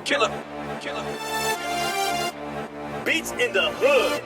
Killer. Beats in the hood.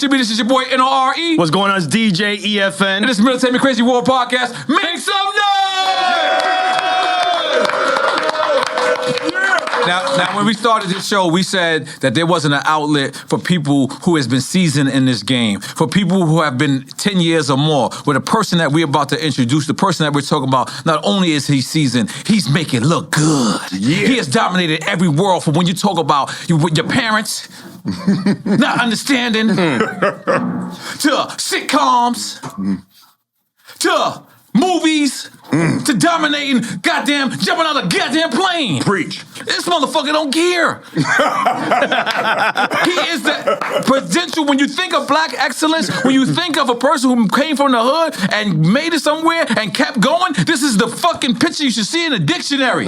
This is your boy N.O.R.E. What's going on? It's DJ EFN. And this is Military Crazy World Podcast. Make some noise! Now, when we started this show, we said that there wasn't an outlet for people who has been seasoned in this game, for people who have been 10 years or more. Where the person that we're about to introduce, the person that we're talking about, not only is he seasoned, he's making it look good. Yeah. He has dominated every world from when you talk about your parents, not understanding, to sitcoms, to movies, to dominating, goddamn, jumping out of a goddamn plane. Preach. This motherfucker don't care. He is the potential. When you think of black excellence, when you think of a person who came from the hood and made it somewhere and kept going, this is the fucking picture you should see in a dictionary.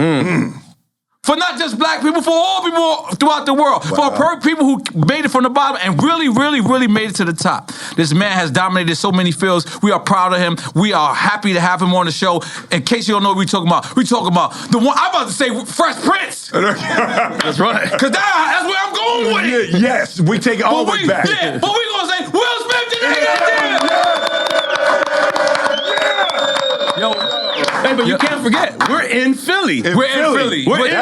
For not just black people, for all people throughout the world. Wow. For people who made it from the bottom and really, really, really made it to the top. This man has dominated so many fields. We are proud of him. We are happy to have him on the show. In case you don't know what we're talking about the one, I'm about to say Fresh Prince. That's right. Because that's where I'm going with it. Yeah, yes, we take it all the way back. Yeah, but we're going to say, Will Smith did it again. Yo, hey, but you can't forget, we're in Philly. We're in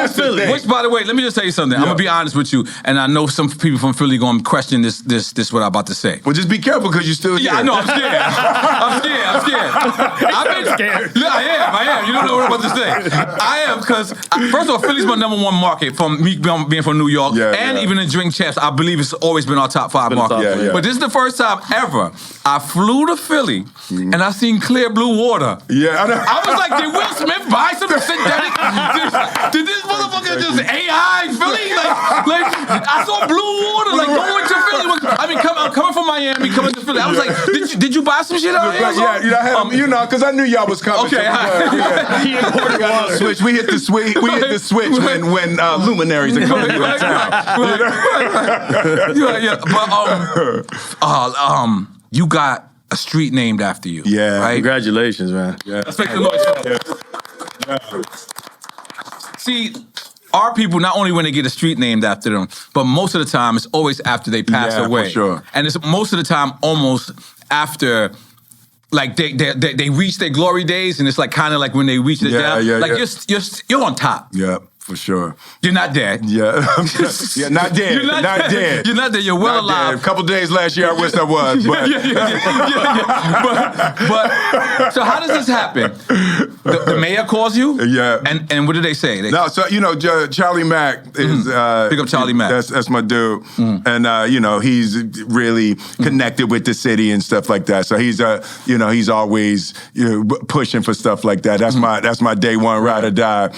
Philly. Which, by the way, let me just tell you something. I'm gonna be honest with you, and I know some people from Philly gonna question this what I'm about to say. Well, just be careful because you're still here. Yeah, I know. I'm scared. I'm scared. I've been scared. I am. You don't know what I'm about to say. I am because first of all, Philly's my #1 market from me being from New York, and even in Drink Champs, I believe it's always been our top 5 market. But this is the first time ever I flew to Philly and I seen clear blue water. Yeah, I know. I was like, did Will Smith buy some synthetic? Did this motherfucker just AI Philly? Like I saw blue water, like going to Philly. I mean, I'm coming from Miami, coming to Philly. I was like, did you buy some shit out here? Yeah, because I knew y'all was coming. Okay, he imported water. Switch. We hit the switch. When luminaries are coming to town. But you got a street named after you. Yeah. Right? Congratulations, man. Yeah. Let's make the noise. See, our people, not only when they get a street named after them, but most of the time it's always after they pass away. For sure. And it's most of the time almost after, like they reach their glory days, and it's like kind of like when they reach the down. You're on top. Yeah. For sure. You're not dead. Yeah. Not dead. You're not dead. You're not dead. You're well alive. Dead. A couple days last year, I wish I was. But. But so how does this happen? The mayor calls you? Yeah. And what do they say? So, Charlie Mack is... Pick up Charlie Mack. That's my dude. And, he's really connected with the city and stuff like that. So he's, he's always pushing for stuff like that. That's my day one ride or die.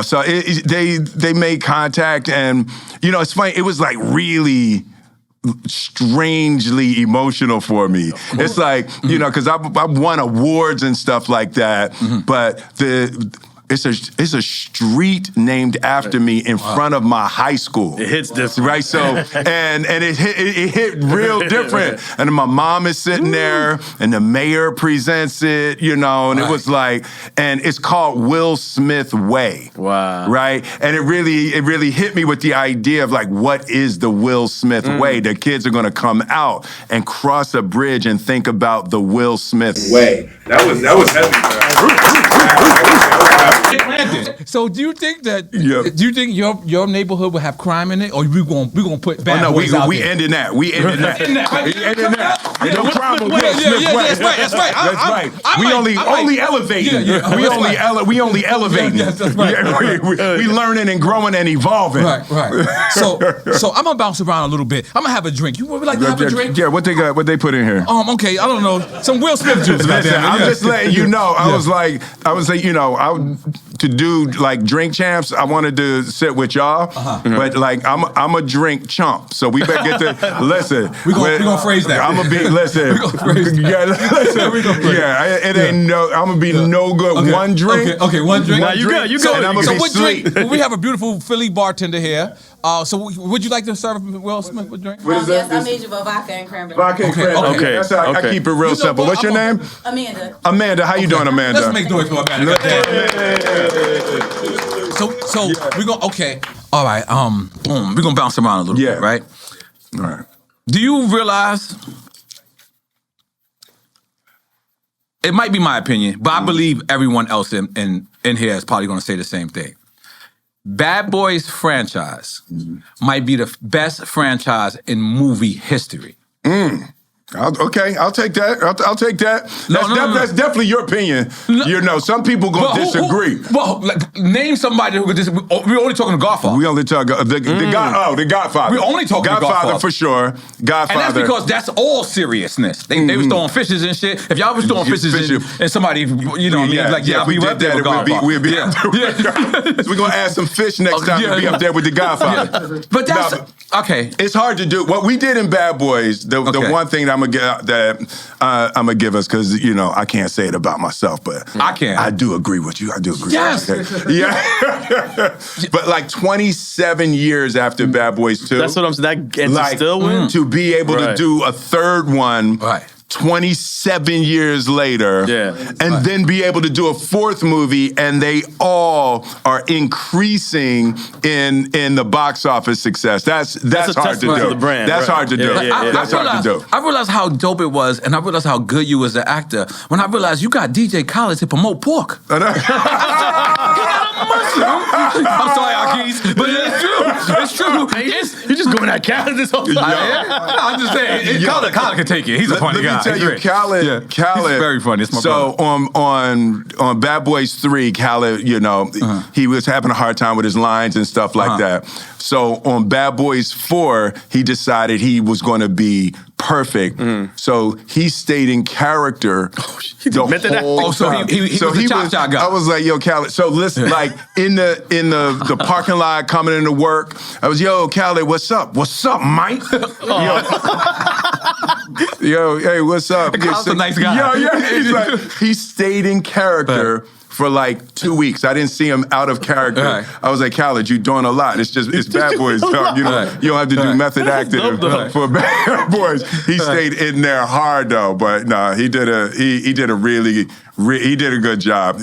So they made contact, and it's funny. It was like really strangely emotional for me. It's like because I've won awards and stuff like that, but it's a street named after me in front of my high school. It hits different, right? So and it hit real different. And my mom is sitting there, and the mayor presents it, and it was like, and it's called Will Smith Way. Wow. Right? And it really hit me with the idea of like, what is the Will Smith way? The kids are gonna come out and cross a bridge and think about the Will Smith way. That was heavy, man. So do you think that? Yeah. Do you think your neighborhood will have crime in it, or we gonna put bad boys out we there? ending that. We ending that. We ending that. No crime will That's right. That's right. We only elevating. We only elevating. Yes, that's right. We learning and growing and evolving. Right. So I'm gonna bounce around a little bit. I'm gonna have a drink. You would like to have a drink? Yeah. What they got? What they put in here? Okay. I don't know. Some Will Smith juice. Listen, I'm just letting you know. I was like, to do like drink champs. I wanted to sit with y'all, but like I'm a drink chump. So we better get to listen. We gonna phrase that. I'm gonna be listen. It ain't no. I'm gonna be no good. Okay. One drink. Okay. One drink. Now you good. And I'm gonna be what sleep. drink? Well, we have a beautiful Philly bartender here. So would you like to serve Will Smith a drink? Yes, I made you a vodka and cranberry. Vodka and cranberry. Okay. That's how I keep it real simple. What's your name? Amanda. Amanda. How you doing, Amanda? Let's make noise for Amanda. So we're gonna all right. Boom. We're gonna bounce around a little bit, right? All right. Do you realize? It might be my opinion, but I believe everyone else in here is probably gonna say the same thing. Bad Boys franchise might be the best franchise in movie history. I'll take that. I'll take that. That's definitely your opinion. Some people gonna disagree. Name somebody who could disagree. We're only talking to Godfather. We only talk the Godfather. We're only talking Godfather for sure. Godfather, and that's because that's all seriousness. They was throwing fishes and shit. If y'all was throwing fishes and somebody, I'll be right there with Godfather. We're gonna add some fish next time to be up there with the Godfather. But that's okay. It's hard to do. What we did in Bad Boys, the one thing that I'm gonna give us, because I can't say it about myself, but I can. I do agree with you. I do agree. Yes. Yeah. But like 27 years after Bad Boys 2, that's what I'm saying. That still win to be able to do a third one. Right. 27 years later, and then be able to do a fourth movie, and they all are increasing in the box office success. That's hard to do. To the brand, that's hard to do. That's hard to do. I realized how dope it was, and I realized how good you was an actor when I realized you got DJ Khaled to promote pork. I'm sorry, Akis, but it's true. It's true. You're just going at Khaled this whole time. I'm just saying, Khaled can take it. He's a funny guy. Let me tell you, Khaled, he's very funny. It's my brother. on Bad Boys 3, Khaled, he was having a hard time with his lines and stuff like that. So on Bad Boys 4, he decided he was going to be perfect. So he stayed in character the whole time. He was the chop guy. I was like, yo, Khaled. So listen, like in the parking lot coming into work, I was, yo, Khaled, what's up? What's up, Mike? Yo, hey, what's up? Khaled's a nice guy. He's like, he stayed in character for like 2 weeks. I didn't see him out of character. Right. I was like, Khaled, you're doing a lot. It's Bad Boys stuff. You don't have to do method acting for Bad Boys. He stayed in there hard though, but no, he did a good job.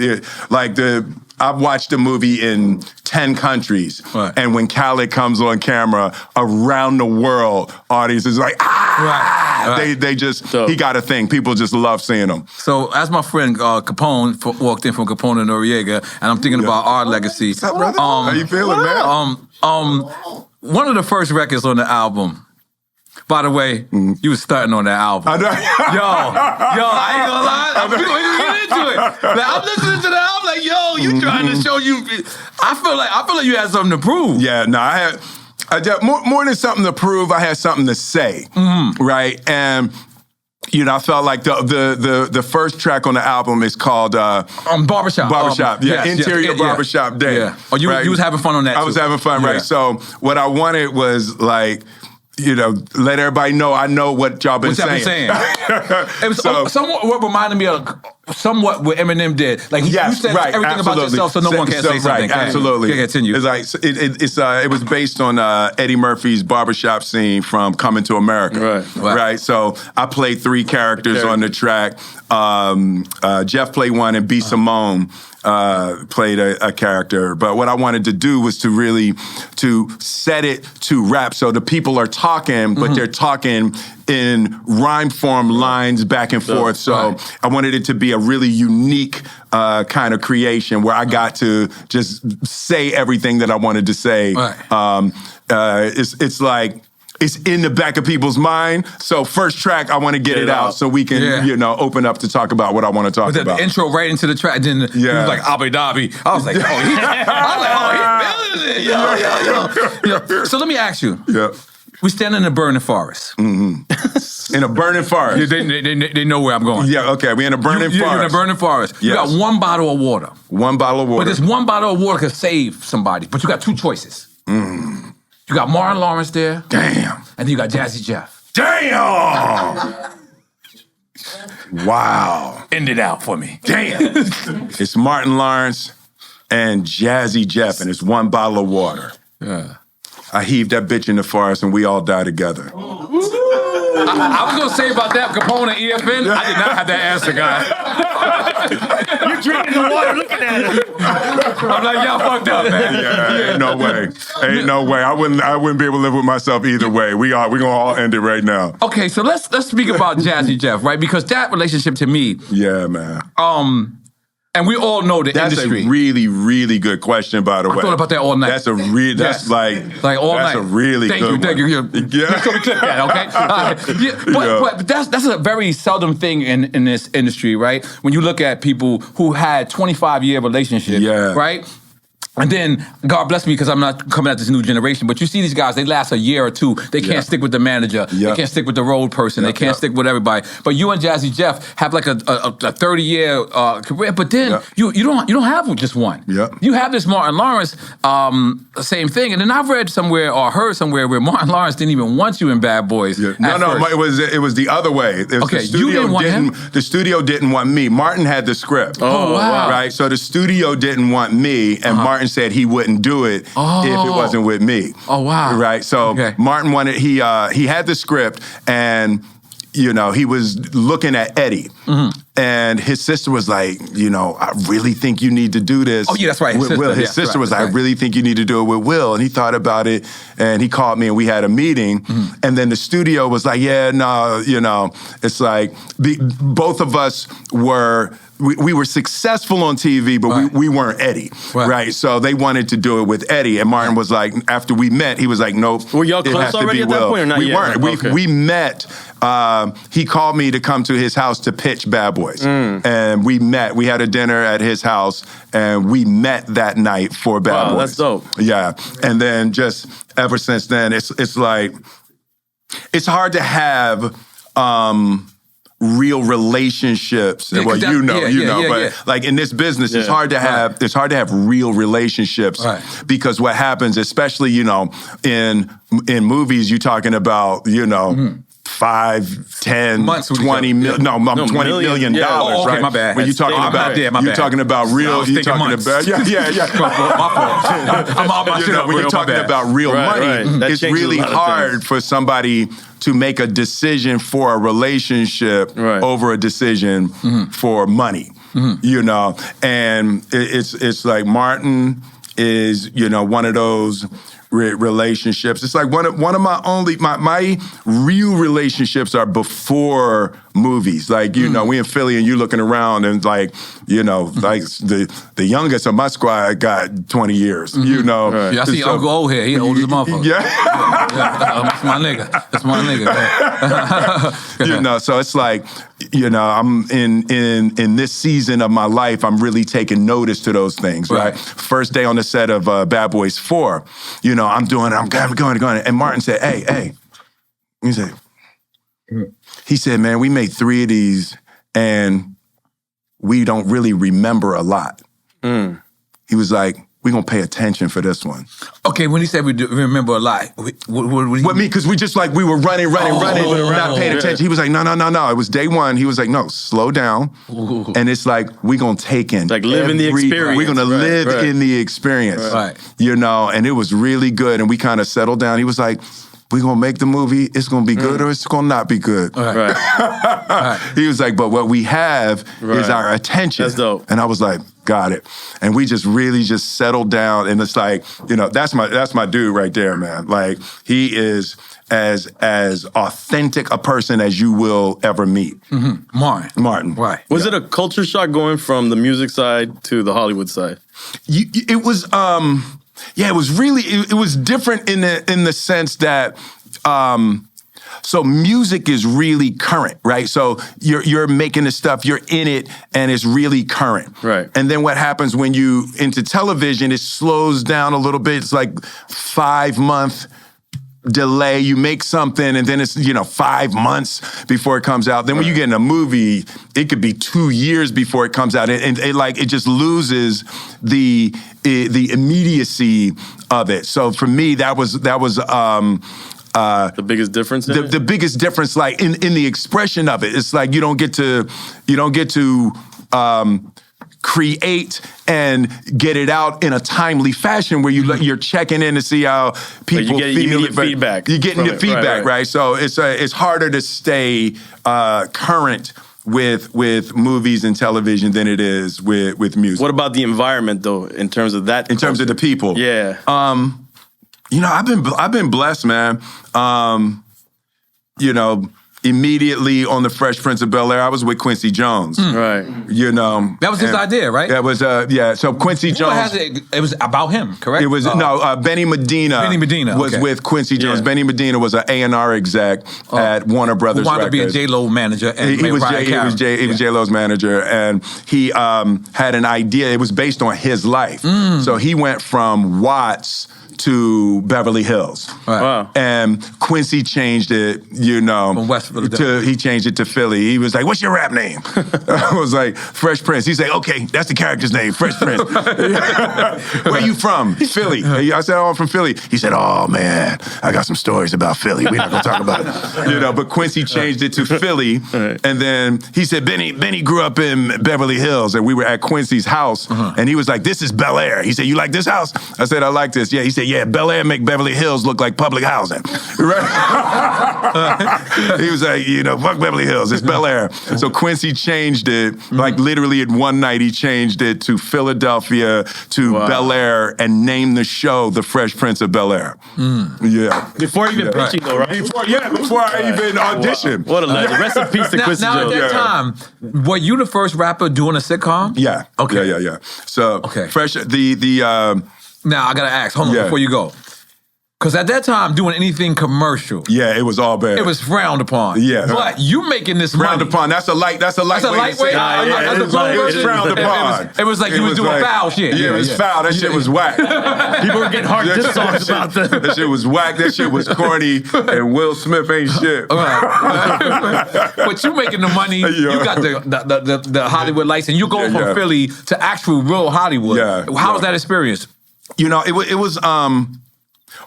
I've watched the movie in 10 countries, and when Khaled comes on camera, around the world, audiences like, They just, he got a thing. People just love seeing him. So as my friend Capone walked in from Capone and Noriega, and I'm thinking about our legacy. What's up, brother? How you feeling, man? One of the first records on the album. By the way, you was starting on that album. I know. Yo, I ain't gonna lie. We gonna get into it. Like, I'm listening to the album like, yo, you trying to show you. I feel like you had something to prove. Yeah, no, I had more than something to prove. I had something to say, right? And I felt like the first track on the album is called Barbershop. Barbershop, Interior Barbershop Day. Yeah. Oh, you was having fun on that. I was having fun, right? So what I wanted was like, let everybody know I know what y'all been saying. It was somewhat what reminded me of somewhat what Eminem did. Like you said everything about yourself, so no one can say something. Right, absolutely. Okay, continue. It's like it was based on Eddie Murphy's barbershop scene from Coming to America. Right. So I played 3 characters on the track. Jeff played one, and B. Simone played a character. But what I wanted to do was to set it to rap. So the people are talking, but they're talking in rhyme form lines back and forth. So I wanted it to be a really unique kind of creation where I got to just say everything that I wanted to say. Right. It's like, it's in the back of people's mind. So first track, I want to get it out so we can, open up to talk about what I want to talk about. The intro right into the track, then he was like, Abu Dhabi. I was like, he feeling it. So let me ask you. Yeah. We stand in a burning forest. Mm-hmm. In a burning forest. They know where I'm going. Yeah, okay. We're in a burning forest. You're in a burning forest. You got one bottle of water. One bottle of water. But this one bottle of water could save somebody. But you got two choices. You got Martin Lawrence there. Damn. And then you got Jazzy Jeff. Damn! Wow. End it out for me. Damn. It's Martin Lawrence and Jazzy Jeff, and it's one bottle of water. Yeah. I heaved that bitch in the forest, and we all die together. I was going to say about that, Capone and EFN, I did not have that answer, guys. You're drinking the water looking at it. I'm like, y'all fucked up, man. Yeah, ain't no way. Ain't no way. I wouldn't be able to live with myself either way. We're gonna all end it right now. Okay, so let's speak about Jazzy Jeff, right? Because that relationship to me, yeah, man. And we all know the industry. That's a really, really good question, by the way. I thought about that all night. That's a like all that's night. a really Thank good you. Yeah. So we clip that, okay? But that's a very seldom thing in this industry, right? When you look at people who had 25-year relationships, right? And then, God bless me because I'm not coming at this new generation, but you see these guys, they last a year or two. They can't stick with the manager. They can't stick with the road person. They can't stick with everybody. But you and Jazzy Jeff have like a 30-year career, but then you don't have just one. You have this Martin Lawrence, same thing. And then I've read somewhere or heard somewhere where Martin Lawrence didn't even want you in Bad Boys. No, it was the other way. You didn't want him? The studio didn't want me. Martin had the script. Oh, wow. Right? So the studio didn't want me, and Martin said he wouldn't do it if it wasn't with me. Oh, wow. Right? So Martin wanted, he had the script, and, he was looking at Eddie. And his sister was like, I really think you need to do this. Oh, yeah, that's right. His sister was like, I really think you need to do it with Will. And he thought about it, and he called me, and we had a meeting. And then the studio was like, it's like both of us were... We were successful on TV, but we weren't Eddie, right? So they wanted to do it with Eddie, and Martin was like, after we met, he was like, nope. Were y'all close already at that point or not we yet? weren't. We met. He called me to come to his house to pitch Bad Boys, and we met. We had a dinner at his house, and we met that night for Bad Boys. That's dope. Yeah, and then just ever since then, it's like it's hard to have. Real relationships. Well, but like in this business, it's hard to have real relationships because what happens, especially in movies, you're talking about 5, 10, months, $20 million. No, $20 million. Oh, okay, right? my bad. When you're talking about, you're talking about real. You're talking about my fault. I'm all my shit up. When you're talking about real money, it's really hard for somebody to make a decision for a relationship over a decision for money. And it's like Martin is one of those relationships. It's like one of my real relationships are before movies. Like, we in Philly and you looking around and like, like the youngest of my squad got 20 years, Yeah, I see Uncle O here. He old as a motherfucker. That's my nigga. That's my nigga. So it's like, I'm in this season of my life, I'm really taking notice to those things, right? First day on the set of Bad Boys 4, I'm going. And Martin said, hey. He said, man, we made 3 of these and we don't really remember a lot. He was like, we're going to pay attention for this one. Okay, when he said we remember a lot, what me, because we just we were running, not paying attention. He was like, no. It was day one. He was like, no, slow down. And it's like, we're going to take in. Like live in the experience. We're going to live in the experience. And it was really good. And we kind of settled down. He was like, we're going to make the movie, it's going to be good or it's going to not be good. Right. He was like, but what we have is our attention. That's dope. And I was like, got it. And we just really just settled down. And it's like, you know, that's my dude right there, man. Like, he is as authentic a person as you will ever meet. Martin. Right. Was it a culture shock going from the music side to the Hollywood side? It was, it was really, it was different in the sense that, so music is really current, right? So you're making the stuff, you're in it, and it's really current. Right. And then what happens when you into television, it slows down a little bit. It's like 5-month delay. You make something, and then it's 5 months before it comes out. Then when you get in a movie, it could be 2 years before it comes out, and it just loses the immediacy of it. So for me, that was the biggest difference in the biggest difference, like in the expression of it. It's like you don't get to create and get it out in a timely fashion where you're checking in to see how people get feel. immediate feedback. You're getting the feedback, right? So it's harder to stay current with movies and television than it is with music. What about the environment, though, in terms of that? In terms of the people? Yeah. I've been blessed, man. Immediately on the Fresh Prince of Bel-Air, I was with Quincy Jones. Right. That was his idea, right? That was So Quincy Jones. It was about him, correct? It was Benny Medina. Benny Medina was with Quincy Jones. Yeah. Benny Medina was an A&R exec at Warner Brothers. Who wound up being Records. J-Lo manager. And He was J-Lo's manager, and he had an idea. It was based on his life. So he went from Watts to Beverly Hills. Right. Wow. And Quincy changed it, From West Philadelphia. he changed it to Philly. He was like, what's your rap name? I was like, Fresh Prince. He said, okay, that's the character's name, Fresh Prince. Where you from? Philly. I said, oh, I'm from Philly. He said, oh, man, I got some stories about Philly. We're not going to talk about it. But Quincy changed it to Philly. Right. And then he said, Benny grew up in Beverly Hills, and we were at Quincy's house, and he was like, this is Bel Air. He said, you like this house? I said, I like this. Yeah, he said, yeah, Bel Air make Beverly Hills look like public housing. Right? He was like, fuck Beverly Hills, it's Bel Air. So Quincy changed it, like literally in one night, he changed it to Philadelphia, to Bel Air, and named the show The Fresh Prince of Bel Air. Yeah. Before even pitching, though, right? Before I even auditioned. Wow. What a legend. Rest in peace to Quincy Now, at Jones. that time, were you the first rapper doing a sitcom? Yeah. Okay. Yeah. So Fresh, Now, I got to ask, hold on, before you go. Because at that time, doing anything commercial, it was all bad. it was frowned upon. Yeah. But you making this frowned money. upon. That's a lightweight. That's a lightweight? Yeah, That's a grown It was version? frowned upon. It was like you was doing foul shit. Yeah, it was foul. That shit was whack. People were getting hard diss songs about them. That shit was whack. That shit was corny. And Will Smith ain't shit. But you making the money, you got the Hollywood lights, and you go from Philly to actual real Hollywood. How was that experience? It was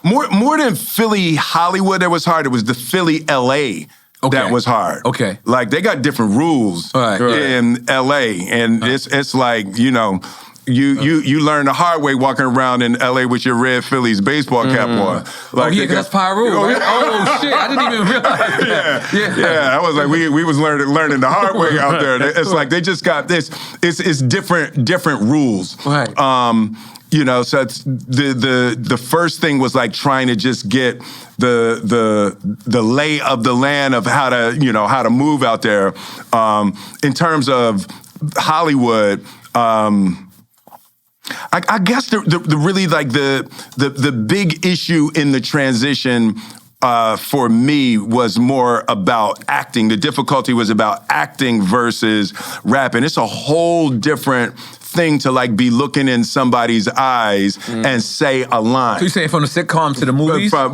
more than Philly Hollywood that was hard. It was the Philly LA that was hard. Okay. Like they got different rules in LA, and it's like you learn the hard way walking around in LA with your red Phillies baseball cap on. Like that's Pyru, right? Oh shit, I didn't even realize that. Yeah. I was like, we was learning the hard way out there. It's like they just got this. It's different rules. Right. So it's the first thing was like trying to just get the lay of the land of how to move out there. In terms of Hollywood, I guess the really like the big issue in the transition for me was more about acting. The difficulty was about acting versus rapping. It's a whole different thing to like be looking in somebody's eyes and say a line. So you saying from the sitcom to the movies? From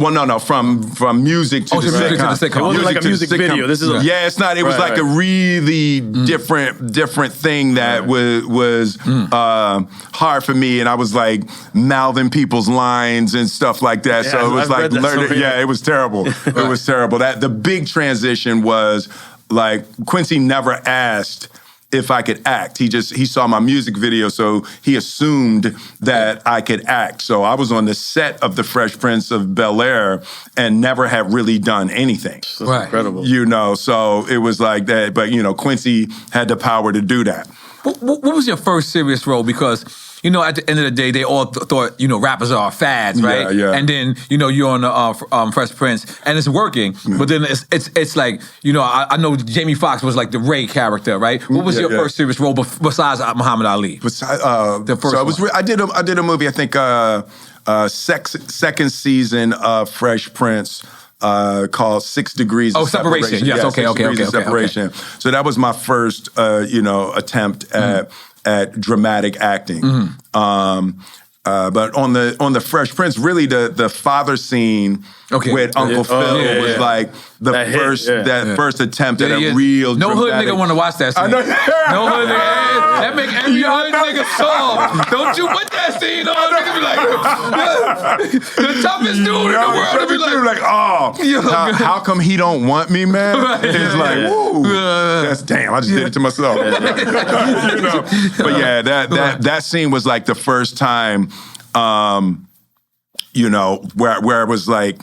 music to the sitcom. It wasn't like a music video. This is it's not. It was like a really different thing that was hard for me, and I was like mouthing people's lines and stuff like that. Yeah, so it was like learning. Yeah, it was terrible. It was terrible. That the big transition was like Quincy never asked if I could act. He saw my music video, so he assumed that I could act. So I was on the set of The Fresh Prince of Bel-Air and never had really done anything. Right. Incredible. You know, so it was like that. But, you know, Quincy had the power to do that. What was your first serious role? Because, you know, at the end of the day, they all thought, you know, rappers are fads, right? Yeah. And then, you know, you're on the Fresh Prince, and it's working. But then it's like, you know, I know Jamie Foxx was like the Ray character, right? What was your first serious role besides Muhammad Ali? The first one. I did a movie, I think, second season of Fresh Prince. Called 6 Degrees of Separation. Yes, okay. Separation. So that was my first, you know, attempt at dramatic acting. But on the Fresh Prince, really the father scene with Uncle Phil was like the first attempt at a real no dramatic... hood nigga want to watch that scene. No hood nigga. That make every hood nigga soft. Don't you put that scene on? Nigga be like, the toughest dude in the world to be like, how come he don't want me, man? It's like, woo, that's damn. I just did it to myself. You know? But yeah, that scene was like the first time, you know, where I was like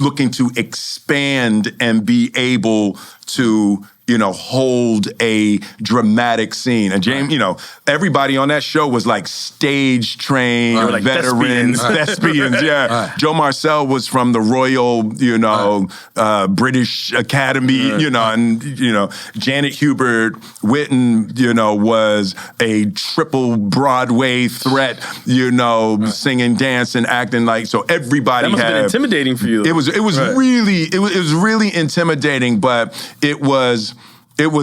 looking to expand and be able to, you know, hold a dramatic scene. And James, you know, everybody on that show was like stage trained, like veterans, thespians. Yeah. Joe Marcel was from the Royal, you know, British Academy, you know, and, you know, Janet Hubert Whitten, you know, was a triple Broadway threat, you know, singing, dancing, acting like, so everybody that must have been intimidating for you. It was really intimidating, but it was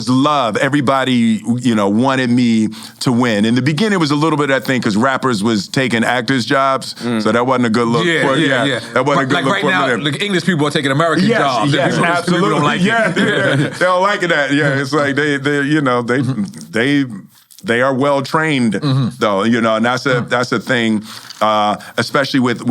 love. Everybody, you know, wanted me to win. In the beginning, it was a little bit, I think, because rappers was taking actors' jobs, so that wasn't a good look. That wasn't a good look right for now, them. like English people are taking American jobs. Yes, absolutely. People don't like it. They don't like that. Yeah, it's like they you know, they are well trained though, you know, and that's a thing, especially with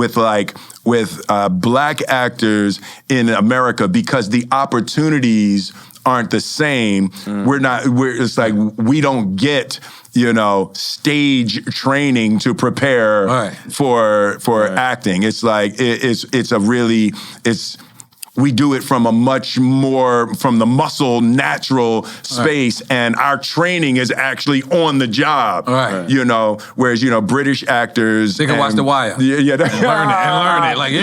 black actors in America, because the opportunities aren't the same. It's like we don't get, you know, stage training to prepare for acting. It's like we do it from a much more, from the muscle, natural space, and our training is actually on the job, you know, whereas, you know, British actors... They can watch The Wire. Yeah. learn it. Like,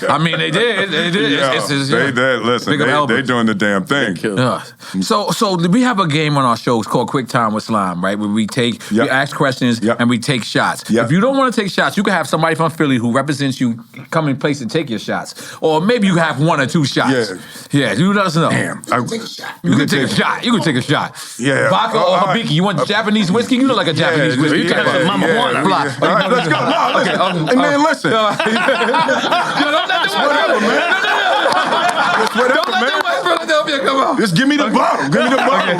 I mean, they did. Listen, they doing the damn thing. So we have a game on our shows called Quick Time with Slime, right? Where we ask questions and we take shots. If you don't want to take shots, you can have somebody from Philly who represents you come in place and take your shots. Or maybe you have 1 or 2 shots. Yeah, you let us know. Damn. You can take a shot. You can take a shot. Yeah. Vodka or Habiki. You want Japanese whiskey? You look like a Japanese whiskey. You got the Mama Juana. All right, let's go. No, listen. Hey, man, listen. Don't let the Philadelphia come out. Just give me the bottle. Give me the bottle.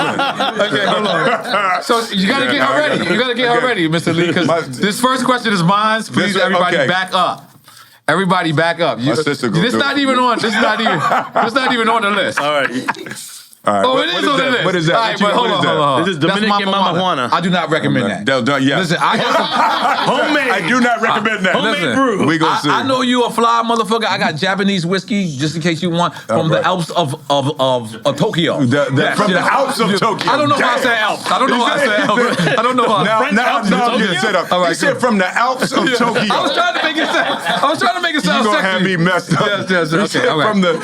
Okay, hold on. So you gotta get her ready. You gotta get her ready, Mr. Lee, because this first question is mine. Please, everybody, back up. Everybody, back up. This is not even on the list. All right. Oh, it is on the list. What is that? All right, but hold on. This is Dominican Mama Juana. I do not recommend that. Listen, homemade. I do not recommend that. Homemade brew. We gonna see. I know you a fly motherfucker. I got Japanese whiskey, just in case you want, from the Alps of Tokyo. From the Alps of Tokyo. I don't know how I say Alps. I don't know how I say Alps. I don't know how. Now I'm getting set up. He said from the Alps of Tokyo. I was trying to make it sound. You're gonna have me messed up. Yes. Okay. From the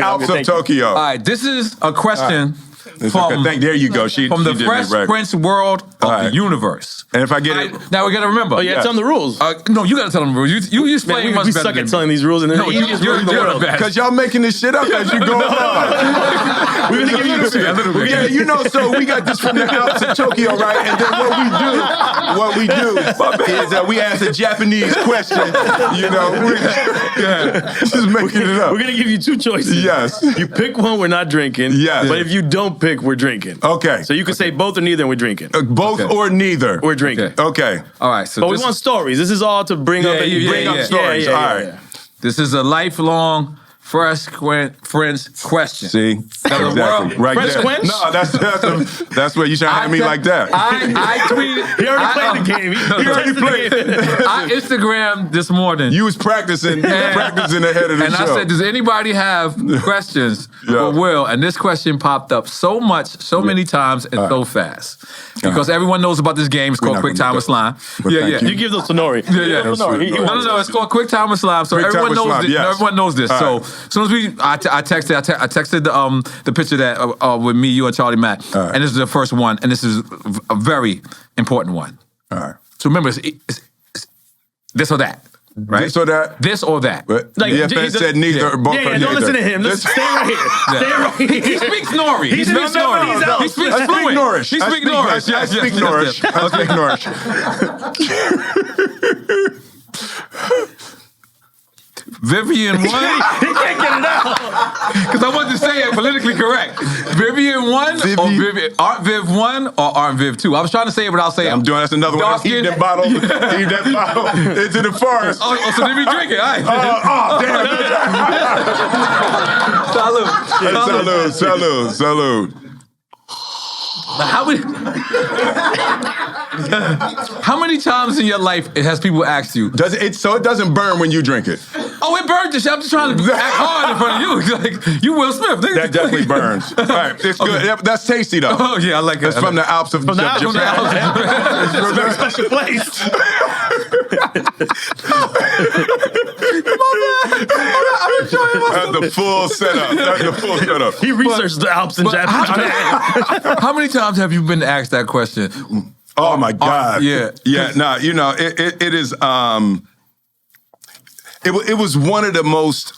Alps of Tokyo. All right. This is a question. There you go. From the Fresh Prince world of the universe. And if I get it, now we gotta remember. Oh, yeah, tell them the rules. No, you gotta tell them the rules. You explain much better. We suck at telling these rules, and they're the easiest rules in the world. Because y'all making this shit up as you go along. We're gonna give you a little bit. Yeah, you know. So we got this from the Alps of Tokyo, right? And then what we do is that we ask a Japanese question. You know, just making it up. We're gonna give you 2 choices. Yes. You pick one, we're not drinking. Yes. But if you don't pick, we're drinking. Okay. So you can say both or neither, and we're drinking. Both or neither. We're drinking. Okay. All right. So but we want stories. This is all to bring up stories. Yeah. All right. This is a lifelong Fresh Prince question. See? Now, the world- Right Fresh there. Quince? No, that's where you trying to have me like that. I tweeted. He already played the game. He already played it. I Instagrammed this morning. You was practicing ahead of the and show. I said, does anybody have questions for Will? And this question popped up so many times and so fast. Because everyone knows about this game. It's called not Quick gonna Time with Slime. But Yeah, thank yeah. you. You give those to N.O.R.E. Yeah. No, It's called Quick Time with Slime. So Quick Time everyone with knows Slime, this. yes. Everyone knows this. All So right. as soon as I texted the picture that with me, you, and Charlie Mack. All right. And this is the first one, and this is a very important one. All right. So remember, it's this or that, right? This or that? This or that. But Like, EFN said neither. Or both Yeah, or don't neither. listen to him. Listen, stay right here. Stay right here. He speaks N.O.R.E. He speaks no, N.O.R.E. he's out. He speaks I speak fluent. N.O.R.E. He speaks N.O.R.E. I speak N.O.R.E. I speak N.O.R.E. Vivian 1. He can't get it out. Because I wanted to say it politically correct. Vivian 1 or Art Viv 1 or Art Viv 2. I was trying to say it without saying I'm doing that's another one. Dark Heat skin. that bottle into the forest. Oh, so did we drink it? All right. Damn. Salud. How many times in your life has people asked you, So it doesn't burn when you drink it. oh, it burned you. I'm just trying to act hard in front of you. Like, you Will Smith. Nigga. That definitely burns. All right, it's good. Okay. That's tasty though. Oh, yeah, I like it. It's from the Alps of Japan. From the Alps. It's a very special place. That's the full setup. He researched the Alps in Japan. How many times have you been asked that question? Oh my God. Yeah. No, you know, it is it was one of the most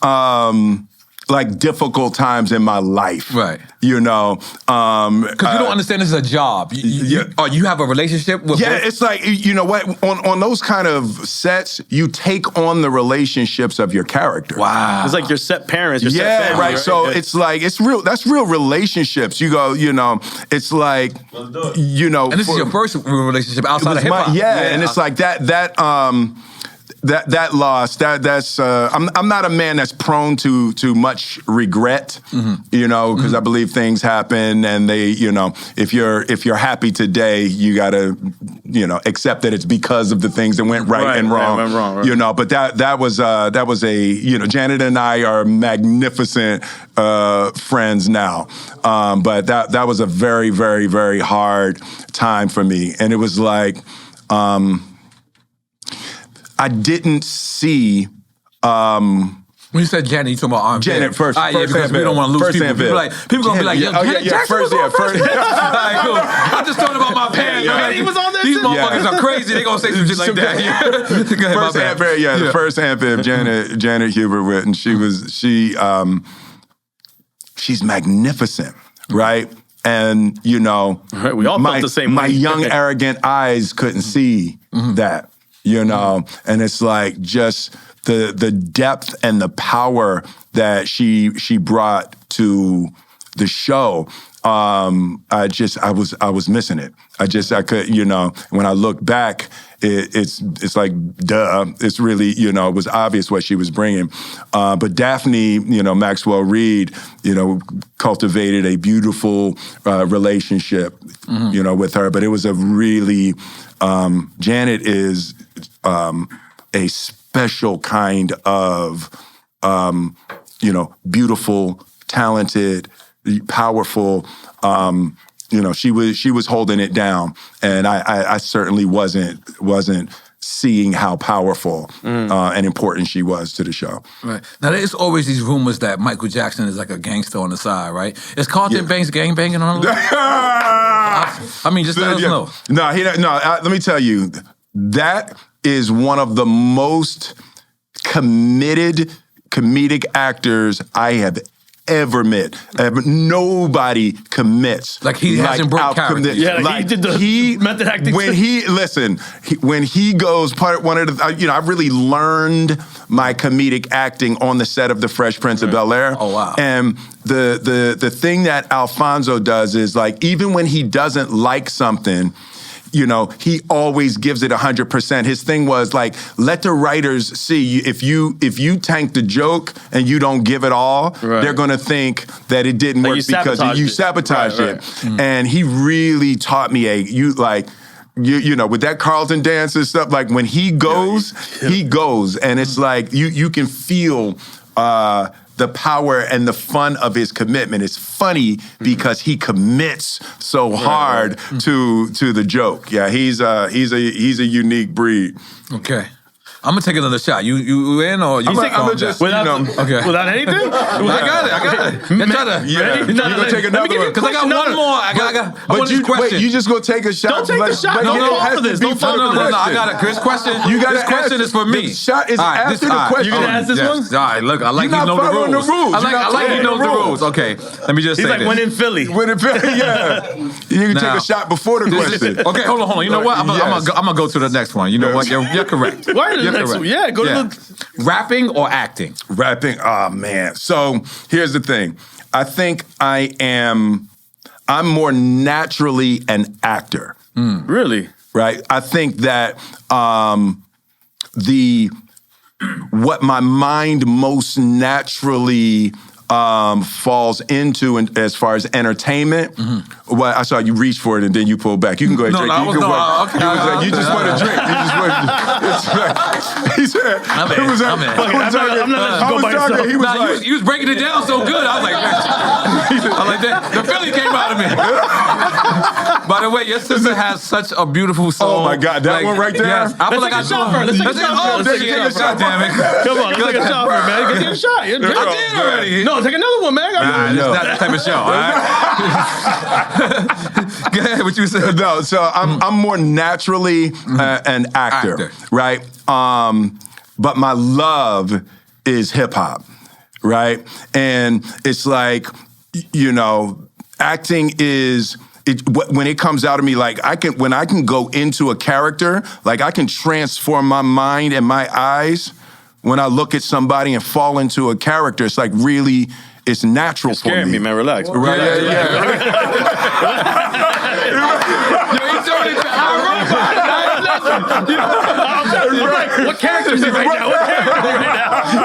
like difficult times in my life. Right. You know. Because you don't understand this is a job. You have a relationship with Yeah, it's like, you know what, on those kind of sets, you take on the relationships of your character. Wow. It's like your set parents, your set Yeah, family, right. So it's like, that's real relationships. You go, you know, it's like, you know. And this is your first relationship outside of hip hop. Yeah, and it's like that loss, that's I'm not a man that's prone to much regret, you know, because I believe things happen and they, you know, if you're happy today, you gotta, you know, accept that it's because of the things that went right and wrong. Right. You know, but that was a, you know, Janet and I are magnificent friends now. But that was a very, very, very hard time for me. And it was like I didn't see. When you said Janet, you talking about R&B. Janet first. Yeah, first because we don't want to lose first people. People gonna be like, yo, Janet Jackson was on first. All right, cool. I'm just talking about my pants. Yeah. He was on there These too? motherfuckers are crazy. They gonna say some shit like that. Go ahead, First my bad. Amp, the first Amp, Janet Hubert Witten. She's magnificent, right? And you know, Right, we all felt the same my way. young arrogant eyes couldn't see that, you know, and it's like just the depth and the power that she brought to the show. I was missing it. I could, you know, when I look back, it's like, duh. It's really, you know, it was obvious what she was bringing. But Daphne, you know, Maxwell Reed, you know, cultivated a beautiful relationship, you know, with her. But it was a really, Janet is a special kind of, you know, beautiful, talented, powerful. You know, she was holding it down, and I certainly wasn't seeing how powerful and important she was to the show. Right. Now, there's always these rumors that Michael Jackson is like a gangster on the side, right? Is Carlton Banks gang banging on him? I mean, just let us know. Let me tell you, that is one of the most committed comedic actors I have ever met. Nobody commits. Like he hasn't broke character. Yeah, like he did the method acting. When he goes, one of the, you know, I really learned my comedic acting on the set of The Fresh Prince of Bel-Air. Oh, wow. And the thing that Alfonso does is like, even when he doesn't like something, you know, he always gives it 100%. His thing was like, let the writers see if you tank the joke and you don't give it all, they're gonna think that it didn't work because you sabotaged it. And he really taught me you know, with that Carlton dance and stuff, like when he goes, and it's like you can feel the power and the fun of his commitment. It's funny because he commits so hard to the joke. Yeah, he's a unique breed. Okay. I'm gonna take another shot. You in or you? I'm just without anything? I got it. You gonna take another one? Because I got one more. I want this question. Wait, you just gonna take a shot? Don't take the shot. No, Don't fall for this. Don't fall for this. No, I got it. This question. This question is for me. The shot is after the question. You gonna ask this one? All right. Look, I like you know the rules. I like you know the rules. Okay. Let me just say this. He's like when in Philly. Yeah. You can take a shot before the question. Okay, hold on. You know what? I'm gonna go to the next one. You know what? You're correct. Why? Yeah, go to the... Rapping or acting? Rapping, oh man. So here's the thing. I think I'm more naturally an actor. Really? Right? I think that what my mind most naturally falls into as far as entertainment. Well, I saw you reach for it and then you pull back. You can go ahead and drink. You just want to drink. He said, I'm not letting you go by yourself. You was breaking it down so good. I was like, that. The Philly came out of me. By the way, your sister has such a beautiful song. Oh my God, that one right there? Yes. I feel like Let's take a shot. Damn it. Come on, let's take a shot for it, man. Take a shot. I did already. No, take another one, man. Nah, this is not that type of show, all right? Go ahead, what you said. No, so I'm more naturally an actor, right? But my love is hip hop, right? And it's like, you know, acting is... when it comes out of me, like when I can go into a character, like I can transform my mind and my eyes when I look at somebody and fall into a character. It's like really, it's natural for me. Scaring me, man. Relax. Right? Yeah. He turned into What character is he right now?